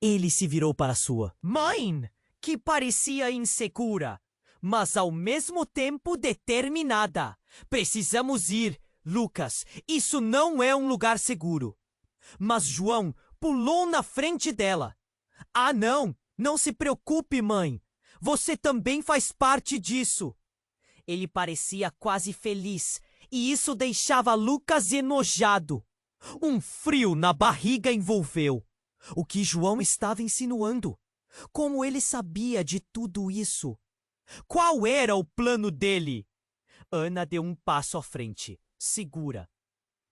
Ele se virou para sua mãe, que parecia insegura, mas ao mesmo tempo determinada. Precisamos ir, Lucas. Isso não é um lugar seguro. Mas João pulou na frente dela. Ah, não se preocupe, mãe. Você também faz parte disso. Ele parecia quase feliz, e isso deixava Lucas enojado. Um frio na barriga envolveu. O que João estava insinuando? Como ele sabia de tudo isso? Qual era o plano dele? Ana deu um passo à frente, segura.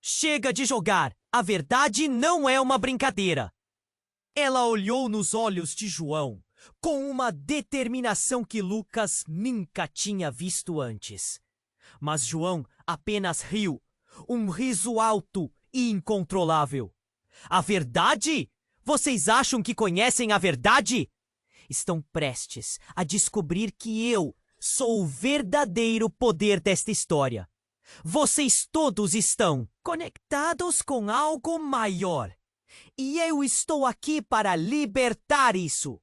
Chega de jogar! A verdade não é uma brincadeira. Ela olhou nos olhos de João, com uma determinação que Lucas nunca tinha visto antes. Mas João apenas riu, um riso alto e incontrolável. A verdade? Vocês acham que conhecem a verdade? Estão prestes a descobrir que eu sou o verdadeiro poder desta história. Vocês todos estão conectados com algo maior. E eu estou aqui para libertar isso.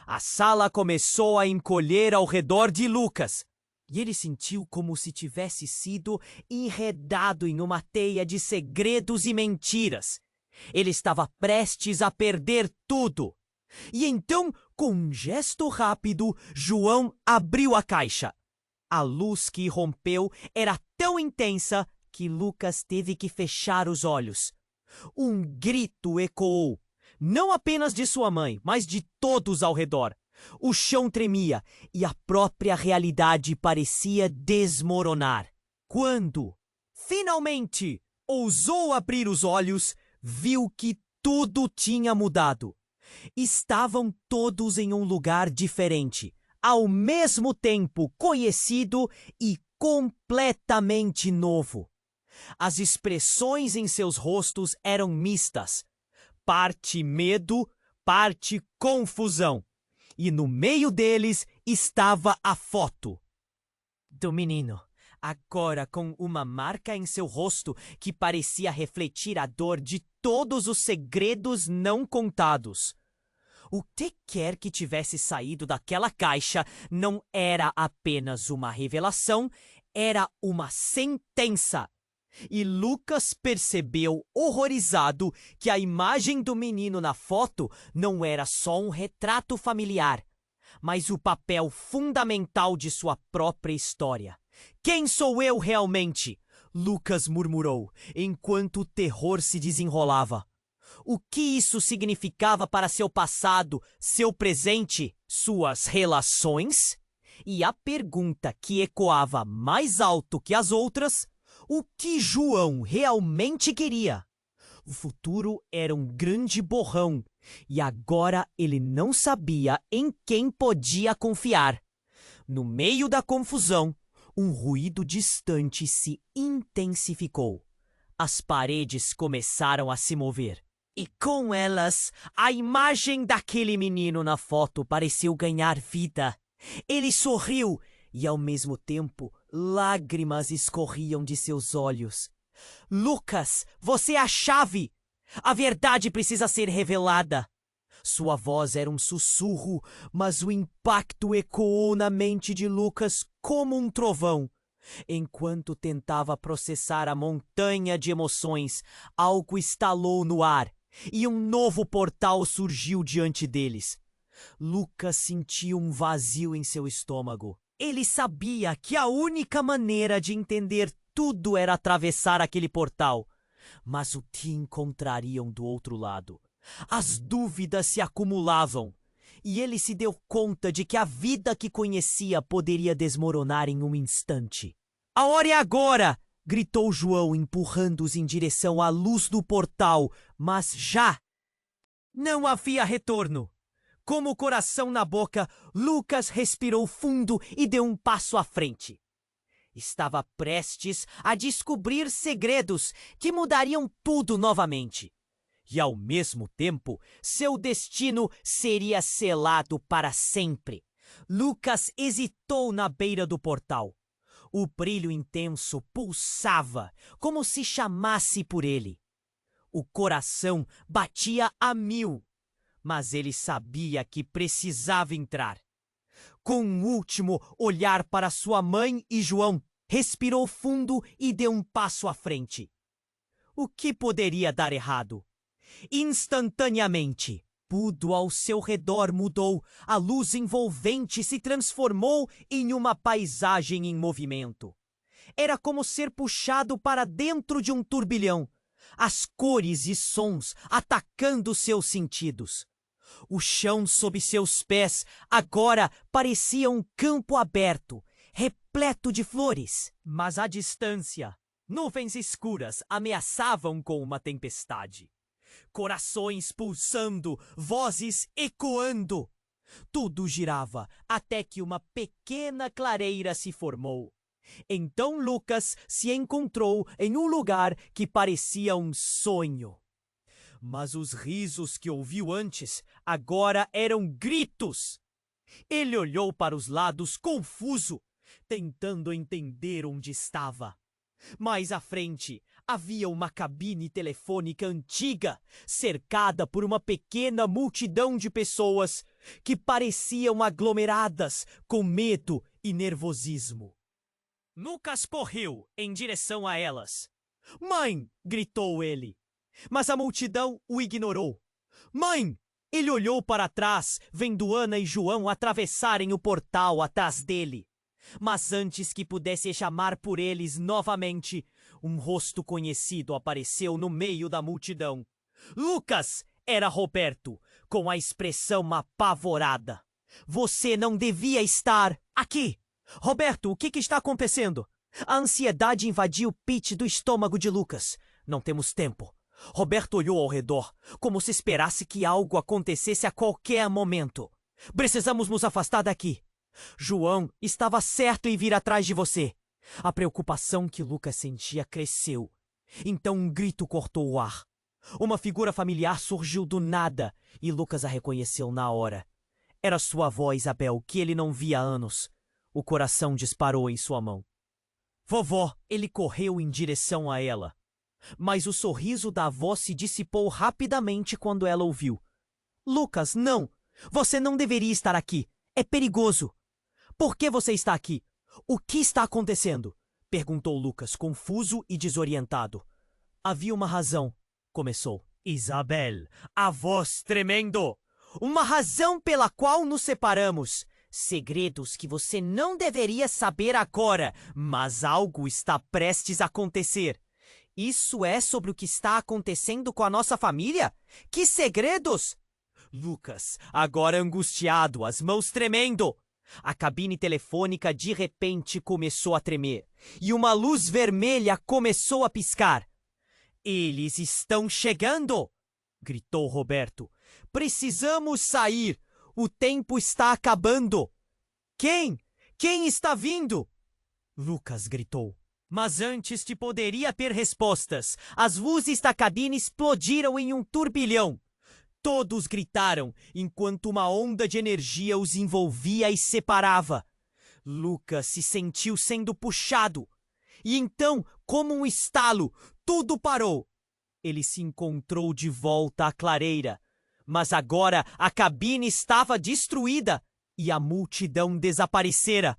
A sala começou a encolher ao redor de Lucas. E ele sentiu como se tivesse sido enredado em uma teia de segredos e mentiras. Ele estava prestes a perder tudo. E então, com um gesto rápido, João abriu a caixa. A luz que irrompeu era tão intensa que Lucas teve que fechar os olhos. Um grito ecoou, não apenas de sua mãe, mas de todos ao redor. O chão tremia e a própria realidade parecia desmoronar. Quando, finalmente, ousou abrir os olhos, viu que tudo tinha mudado. Estavam todos em um lugar diferente, ao mesmo tempo conhecido e completamente novo. As expressões em seus rostos eram mistas, parte medo, parte confusão. E no meio deles estava a foto do menino, agora com uma marca em seu rosto que parecia refletir a dor de todos os segredos não contados. O que quer que tivesse saído daquela caixa não era apenas uma revelação, era uma sentença. E Lucas percebeu, horrorizado, que a imagem do menino na foto não era só um retrato familiar, mas o papel fundamental de sua própria história. Quem sou eu realmente? Lucas murmurou, enquanto o terror se desenrolava. O que isso significava para seu passado, seu presente, suas relações? E a pergunta que ecoava mais alto que as outras: o que João realmente queria? O futuro era um grande borrão, e agora ele não sabia em quem podia confiar. No meio da confusão, um ruído distante se intensificou. As paredes começaram a se mover. E com elas, a imagem daquele menino na foto pareceu ganhar vida. Ele sorriu e, ao mesmo tempo, lágrimas escorriam de seus olhos. Lucas, você é a chave! A verdade precisa ser revelada. Sua voz era um sussurro, mas o impacto ecoou na mente de Lucas como um trovão. Enquanto tentava processar a montanha de emoções, algo estalou no ar e um novo portal surgiu diante deles. Lucas sentiu um vazio em seu estômago. Ele sabia que a única maneira de entender tudo era atravessar aquele portal. Mas o que encontrariam do outro lado? As dúvidas se acumulavam, e ele se deu conta de que a vida que conhecia poderia desmoronar em um instante. A hora é agora! Gritou João, empurrando-os em direção à luz do portal, mas já não havia retorno. Com o coração na boca, Lucas respirou fundo e deu um passo à frente. Estava prestes a descobrir segredos que mudariam tudo novamente. E, ao mesmo tempo, seu destino seria selado para sempre. Lucas hesitou na beira do portal. O brilho intenso pulsava, como se chamasse por ele. O coração batia a 1000, mas ele sabia que precisava entrar. Com um último olhar para sua mãe e João, respirou fundo e deu um passo à frente. O que poderia dar errado? Instantaneamente, tudo ao seu redor mudou. A luz envolvente se transformou em uma paisagem em movimento. Era como ser puxado para dentro de um turbilhão. As cores e sons atacando seus sentidos. O chão sob seus pés agora parecia um campo aberto, repleto de flores. Mas à distância, nuvens escuras ameaçavam com uma tempestade. Corações pulsando, vozes ecoando. Tudo girava até que uma pequena clareira se formou. Então Lucas se encontrou em um lugar que parecia um sonho. Mas os risos que ouviu antes agora eram gritos. Ele olhou para os lados confuso, tentando entender onde estava. Mais à frente havia uma cabine telefônica antiga, cercada por uma pequena multidão de pessoas que pareciam aglomeradas com medo e nervosismo. Lucas correu em direção a elas. "Mãe!" gritou ele. Mas a multidão o ignorou. "Mãe!" Ele olhou para trás, vendo Ana e João atravessarem o portal atrás dele. Mas antes que pudesse chamar por eles novamente, um rosto conhecido apareceu no meio da multidão. Lucas! Era Roberto, com a expressão apavorada. "Você não devia estar aqui!" "Roberto, o que está acontecendo?" A ansiedade invadiu o pit do estômago de Lucas. "Não temos tempo." Roberto olhou ao redor, como se esperasse que algo acontecesse a qualquer momento. "Precisamos nos afastar daqui." "João estava certo em vir atrás de você." A preocupação que Lucas sentia cresceu. Então um grito cortou o ar. Uma figura familiar surgiu do nada e Lucas a reconheceu na hora. Era sua avó Isabel, que ele não via há anos. O coração disparou em sua mão. "Vovó!" Ele correu em direção a ela. Mas o sorriso da avó se dissipou rapidamente quando ela ouviu. "Lucas, não! Você não deveria estar aqui. É perigoso. Por que você está aqui? O que está acontecendo? Perguntou Lucas, confuso e desorientado. Havia uma razão, começou. Isabel, a voz tremendo. Uma razão pela qual nos separamos. Segredos que você não deveria saber agora, mas algo está prestes a acontecer. Isso é sobre o que está acontecendo com a nossa família? Que segredos? Lucas, agora angustiado, as mãos tremendo. A cabine telefônica de repente começou a tremer e uma luz vermelha começou a piscar. Eles estão chegando! Gritou Roberto. Precisamos sair! O tempo está acabando! Quem? Quem está vindo? Lucas gritou. Mas antes de poderia ter respostas, as luzes da cabine explodiram em um turbilhão. Todos gritaram, enquanto uma onda de energia os envolvia e separava. Lucas se sentiu sendo puxado. E então, como um estalo, tudo parou. Ele se encontrou de volta à clareira. Mas agora a cabine estava destruída e a multidão desaparecera.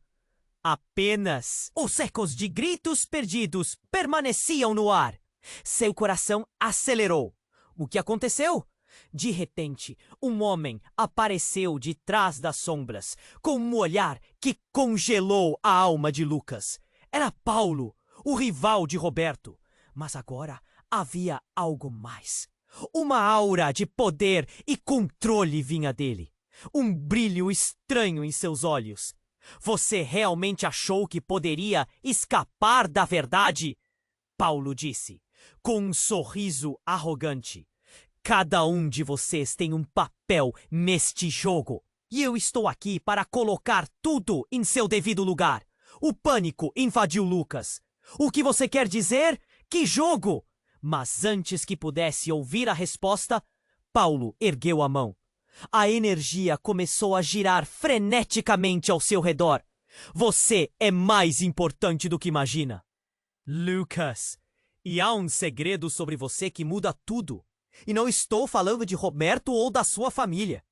Apenas os ecos de gritos perdidos permaneciam no ar. Seu coração acelerou. O que aconteceu? De repente, um homem apareceu de trás das sombras, com um olhar que congelou a alma de Lucas. Era Paulo, o rival de Roberto. Mas agora havia algo mais. Uma aura de poder e controle vinha dele. Um brilho estranho em seus olhos. Você realmente achou que poderia escapar da verdade? Paulo disse, com um sorriso arrogante. Cada um de vocês tem um papel neste jogo. E eu estou aqui para colocar tudo em seu devido lugar. O pânico invadiu Lucas. O que você quer dizer? Que jogo? Mas antes que pudesse ouvir a resposta, Paulo ergueu a mão. A energia começou a girar freneticamente ao seu redor. Você é mais importante do que imagina. Lucas, e há um segredo sobre você que muda tudo. E não estou falando de Roberto ou da sua família.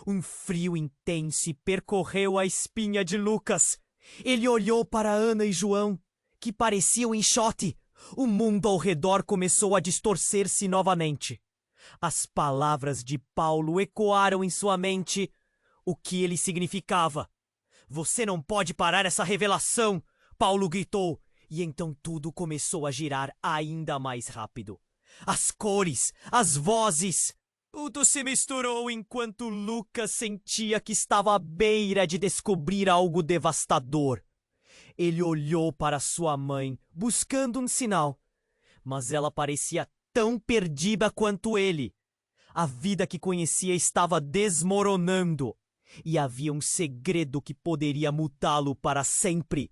Um frio intenso percorreu a espinha de Lucas. Ele olhou para Ana e João, que pareciam em choque. O mundo ao redor começou a distorcer-se novamente. As palavras de Paulo ecoaram em sua mente. O que ele significava? Você não pode parar essa revelação! Paulo gritou. E então tudo começou a girar ainda mais rápido. As cores, as vozes, tudo se misturou enquanto Lucas sentia que estava à beira de descobrir algo devastador. Ele olhou para sua mãe, buscando um sinal, mas ela parecia tão perdida quanto ele. A vida que conhecia estava desmoronando, e havia um segredo que poderia mudá-lo para sempre.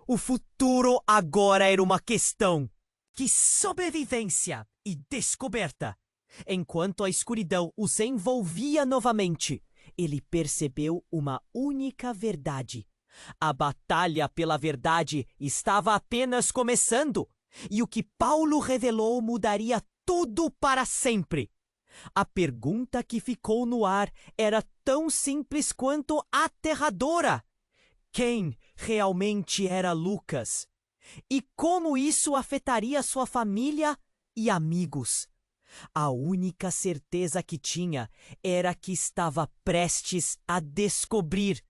O futuro agora era uma questão de sobrevivência e descoberta. Enquanto a escuridão os envolvia novamente, ele percebeu uma única verdade. A batalha pela verdade estava apenas começando, e o que Paulo revelou mudaria tudo para sempre. A pergunta que ficou no ar era tão simples quanto aterradora. Quem realmente era Lucas? E como isso afetaria sua família e amigos? A única certeza que tinha era que estava prestes a descobrir.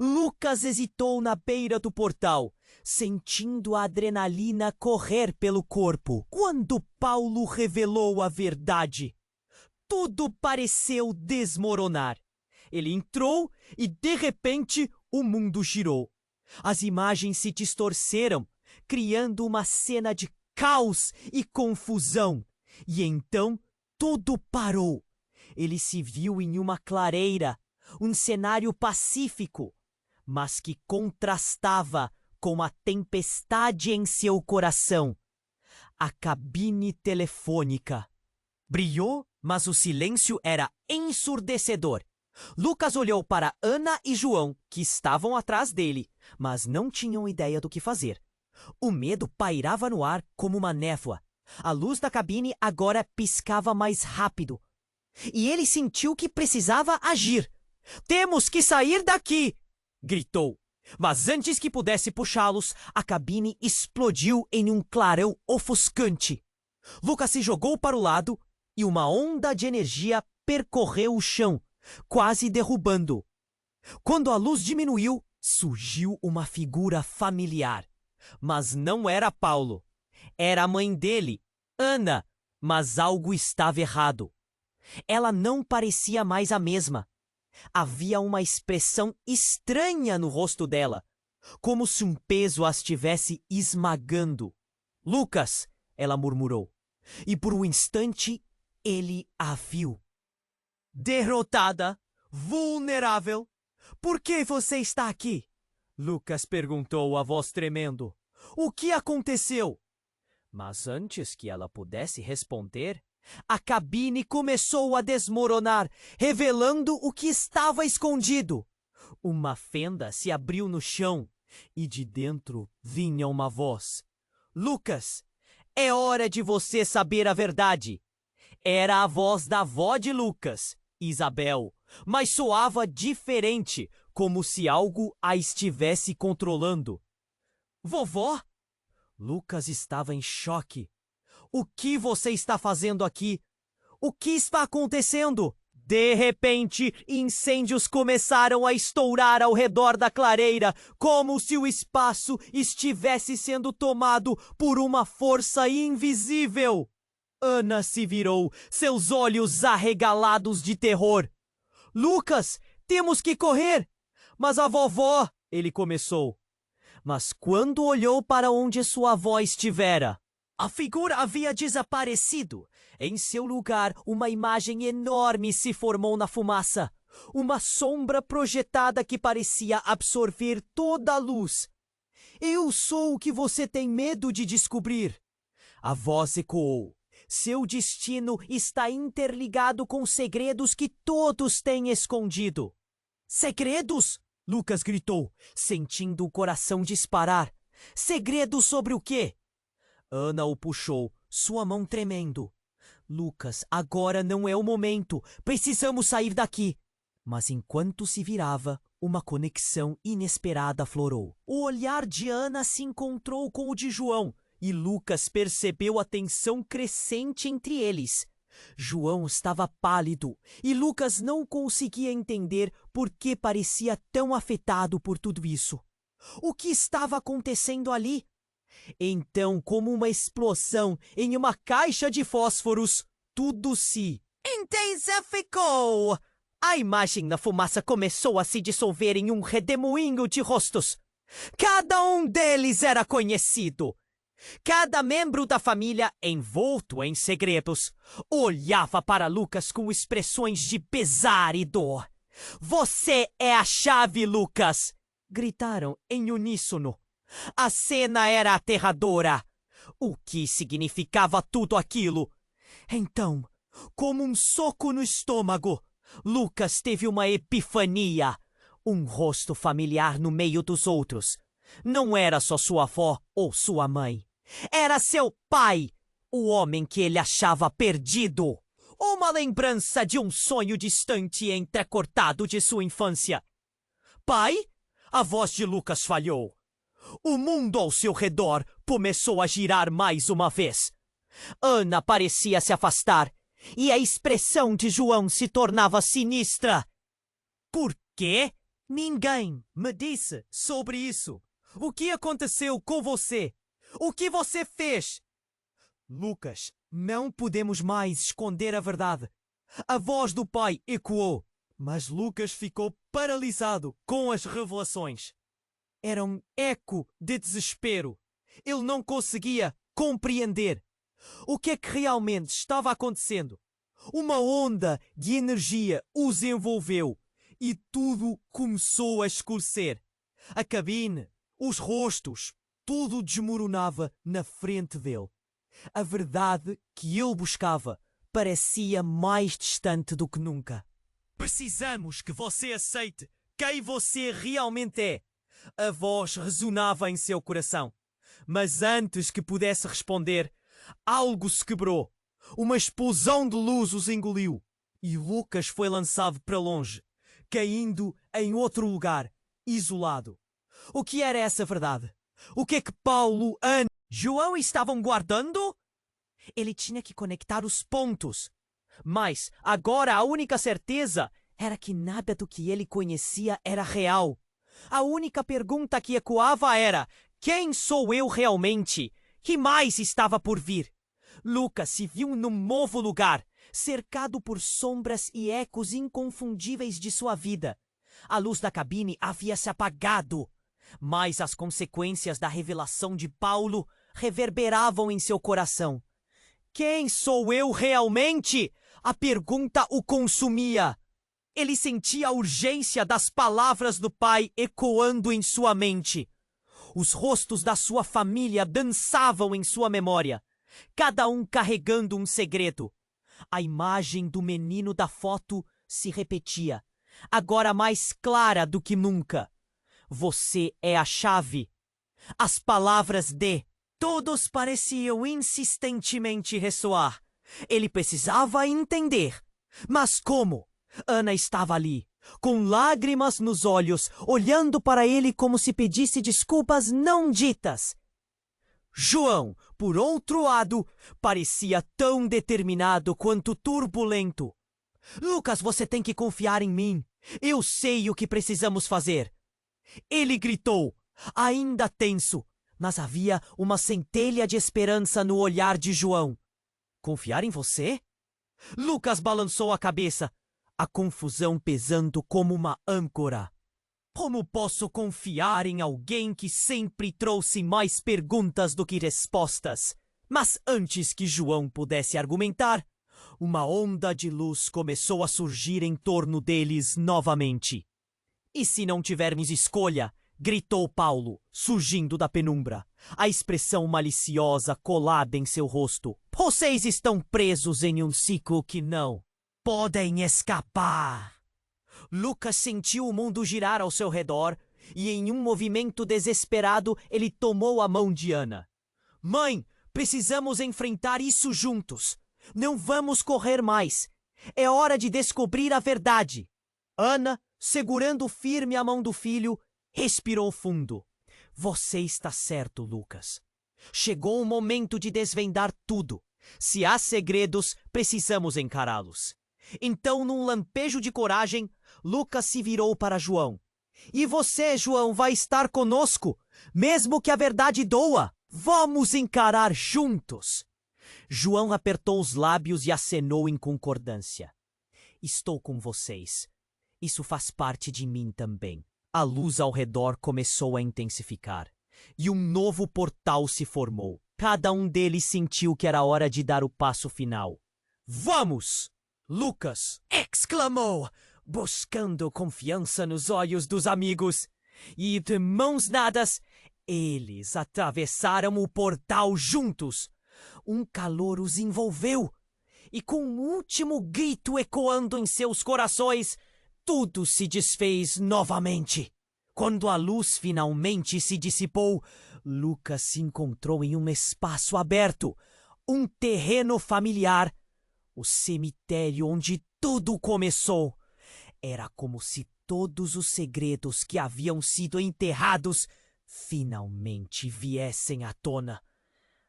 Lucas hesitou na beira do portal, sentindo a adrenalina correr pelo corpo. Quando Paulo revelou a verdade, tudo pareceu desmoronar. Ele entrou e, de repente, o mundo girou. As imagens se distorceram, criando uma cena de caos e confusão. E então tudo parou. Ele se viu em uma clareira, um cenário pacífico, mas que contrastava com a tempestade em seu coração. A cabine telefônica brilhou, mas o silêncio era ensurdecedor. Lucas olhou para Ana e João, que estavam atrás dele, mas não tinham ideia do que fazer. O medo pairava no ar como uma névoa. A luz da cabine agora piscava mais rápido. e ele sentiu que precisava agir. "Temos que sair daqui!" gritou. Mas antes que pudesse puxá-los, a cabine explodiu em um clarão ofuscante. Lucas se jogou para o lado e uma onda de energia percorreu o chão, quase derrubando-o. Quando a luz diminuiu, surgiu uma figura familiar. Mas não era Paulo. Era a mãe dele, Ana, mas algo estava errado. Ela não parecia mais a mesma. Havia uma expressão estranha no rosto dela, como se um peso a estivesse esmagando. "Lucas!" ela murmurou, e por um instante ele a viu. Derrotada, vulnerável. "Por que você está aqui?" Lucas perguntou, a voz tremendo. "O que aconteceu?" Mas antes que ela pudesse responder, a cabine começou a desmoronar, revelando o que estava escondido. Uma fenda se abriu no chão e de dentro vinha uma voz. "Lucas, é hora de você saber a verdade." Era a voz da avó de Lucas, Isabel, mas soava diferente, como se algo a estivesse controlando. "Vovó?" Lucas estava em choque. "O que você está fazendo aqui? O que está acontecendo?" De repente, incêndios começaram a estourar ao redor da clareira, como se o espaço estivesse sendo tomado por uma força invisível. Ana se virou, seus olhos arregalados de terror. "Lucas, temos que correr!" "Mas a vovó..." ele começou. Mas quando olhou para onde sua avó estivera, a figura havia desaparecido. Em seu lugar, uma imagem enorme se formou na fumaça. Uma sombra projetada que parecia absorver toda a luz. "Eu sou o que você tem medo de descobrir." A voz ecoou. "Seu destino está interligado com segredos que todos têm escondido." "Segredos?" Lucas gritou, sentindo o coração disparar. "Segredos sobre o quê?" Ana o puxou, sua mão tremendo. "Lucas, agora não é o momento. Precisamos sair daqui." Mas enquanto se virava, uma conexão inesperada aflorou. O olhar de Ana se encontrou com o de João, e Lucas percebeu a tensão crescente entre eles. João estava pálido, e Lucas não conseguia entender por que parecia tão afetado por tudo isso. O que estava acontecendo ali? Então, como uma explosão em uma caixa de fósforos, tudo se intensificou. A imagem na fumaça começou a se dissolver em um redemoinho de rostos. Cada um deles era conhecido. Cada membro da família, envolto em segredos, olhava para Lucas com expressões de pesar e dor. "Você é a chave, Lucas!" gritaram em uníssono. A cena era aterradora. O que significava tudo aquilo? Então, como um soco no estômago, Lucas teve uma epifania. Um rosto familiar no meio dos outros. Não era só sua avó ou sua mãe. Era seu pai, o homem que ele achava perdido. Uma lembrança de um sonho distante e entrecortado de sua infância. "Pai?" A voz de Lucas falhou. O mundo ao seu redor começou a girar mais uma vez. Ana parecia se afastar, e a expressão de João se tornava sinistra. "Por quê?" "Ninguém me disse sobre isso. O que aconteceu com você? O que você fez?" "Lucas, não podemos mais esconder a verdade." A voz do pai ecoou, mas Lucas ficou paralisado com as revelações. Era um eco de desespero. Ele não conseguia compreender o que é que realmente estava acontecendo. Uma onda de energia os envolveu e tudo começou a escurecer. A cabine, os rostos, tudo desmoronava na frente dele. A verdade que ele buscava parecia mais distante do que nunca. "Precisamos que você aceite quem você realmente é." A voz ressonava em seu coração. Mas antes que pudesse responder, algo se quebrou. Uma explosão de luz os engoliu. E Lucas foi lançado para longe, caindo em outro lugar, isolado. O que era essa verdade? O que é que Paulo, Ana e João estavam guardando? Ele tinha que conectar os pontos. Mas agora a única certeza era que nada do que ele conhecia era real. A única pergunta que ecoava era: quem sou eu realmente? Que mais estava por vir? Lucas se viu num novo lugar, cercado por sombras e ecos inconfundíveis de sua vida. A luz da cabine havia se apagado, mas as consequências da revelação de Paulo reverberavam em seu coração. Quem sou eu realmente? A pergunta o consumia. Ele sentia a urgência das palavras do pai ecoando em sua mente. Os rostos da sua família dançavam em sua memória, cada um carregando um segredo. A imagem do menino da foto se repetia, agora mais clara do que nunca. Você é a chave. As palavras de todos pareciam insistentemente ressoar. Ele precisava entender. Mas como? Ana estava ali, com lágrimas nos olhos, olhando para ele como se pedisse desculpas não ditas. João, por outro lado, parecia tão determinado quanto turbulento. Lucas, você tem que confiar em mim. Eu sei o que precisamos fazer. Ele gritou, ainda tenso, mas havia uma centelha de esperança no olhar de João. Confiar em você? Lucas balançou a cabeça, a confusão pesando como uma âncora. Como posso confiar em alguém que sempre trouxe mais perguntas do que respostas? Mas antes que João pudesse argumentar, uma onda de luz começou a surgir em torno deles novamente. E se não tivermos escolha? Gritou Paulo, surgindo da penumbra, a expressão maliciosa colada em seu rosto. Vocês estão presos em um ciclo que não podem escapar. Lucas sentiu o mundo girar ao seu redor e, em um movimento desesperado, ele tomou a mão de Ana. Mãe, precisamos enfrentar isso juntos. Não vamos correr mais. É hora de descobrir a verdade. Ana, segurando firme a mão do filho, respirou fundo. Você está certo, Lucas. Chegou o momento de desvendar tudo. Se há segredos, precisamos encará-los. Então, num lampejo de coragem, Lucas se virou para João. E você, João, vai estar conosco, mesmo que a verdade doa. Vamos encarar juntos. João apertou os lábios e acenou em concordância. Estou com vocês. Isso faz parte de mim também. A luz ao redor começou a intensificar, e um novo portal se formou. Cada um deles sentiu que era hora de dar o passo final. Vamos! Lucas exclamou, buscando confiança nos olhos dos amigos. E de mãos dadas, eles atravessaram o portal juntos. Um calor os envolveu, e com um último grito ecoando em seus corações, tudo se desfez novamente. Quando a luz finalmente se dissipou, Lucas se encontrou em um espaço aberto, um terreno familiar, o cemitério onde tudo começou. Era como se todos os segredos que haviam sido enterrados finalmente viessem à tona.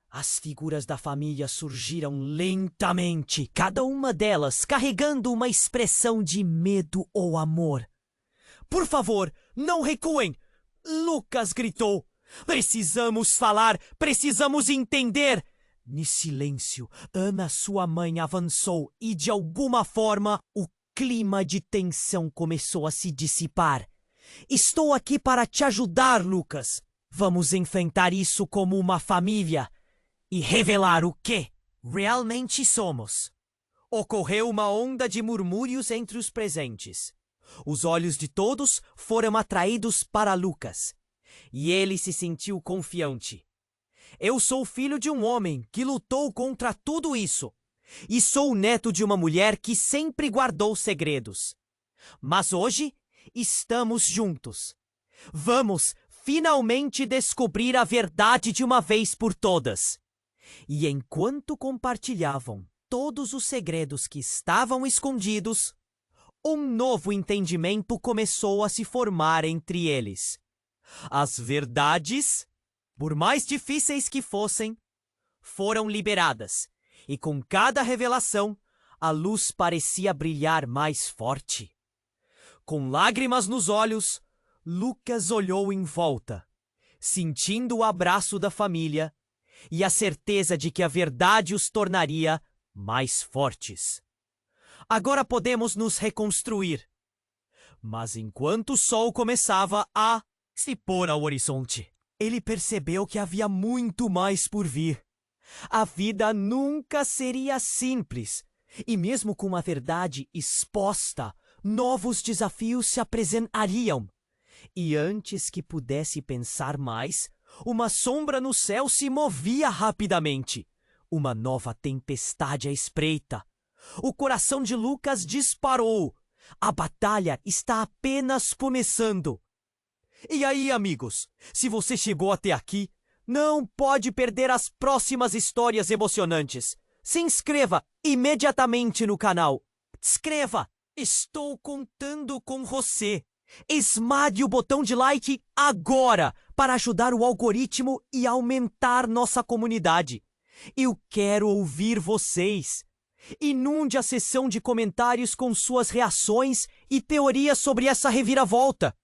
As figuras da família surgiram lentamente, cada uma delas carregando uma expressão de medo ou amor. Por favor, não recuem! Lucas gritou. Precisamos falar, precisamos entender! No silêncio, Ana, sua mãe, avançou e, de alguma forma, o clima de tensão começou a se dissipar. Estou aqui para te ajudar, Lucas. Vamos enfrentar isso como uma família e revelar o que realmente somos. Ocorreu uma onda de murmúrios entre os presentes. Os olhos de todos foram atraídos para Lucas, e ele se sentiu confiante. Eu sou filho de um homem que lutou contra tudo isso, e sou neto de uma mulher que sempre guardou segredos. Mas hoje estamos juntos. Vamos finalmente descobrir a verdade de uma vez por todas. E enquanto compartilhavam, todos os segredos que estavam escondidos, um novo entendimento começou a se formar entre eles. As verdades, por mais difíceis que fossem, foram liberadas, e com cada revelação, a luz parecia brilhar mais forte. Com lágrimas nos olhos, Lucas olhou em volta, sentindo o abraço da família e a certeza de que a verdade os tornaria mais fortes. Agora podemos nos reconstruir. Mas enquanto o sol começava a se pôr ao horizonte, ele percebeu que havia muito mais por vir. A vida nunca seria simples, e mesmo com a verdade exposta, novos desafios se apresentariam. E antes que pudesse pensar mais, uma sombra no céu se movia rapidamente. Uma nova tempestade à espreita. O coração de Lucas disparou. A batalha está apenas começando. E aí, amigos, se você chegou até aqui, não pode perder as próximas histórias emocionantes. Se inscreva imediatamente no canal. Escreva! Estou contando com você. Esmague o botão de like agora para ajudar o algoritmo e aumentar nossa comunidade. Eu quero ouvir vocês. Inunde a seção de comentários com suas reações e teorias sobre essa reviravolta.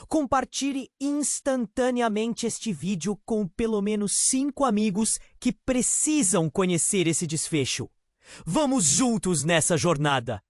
Compartilhe instantaneamente este vídeo com pelo menos 5 amigos que precisam conhecer esse desfecho. Vamos juntos nessa jornada!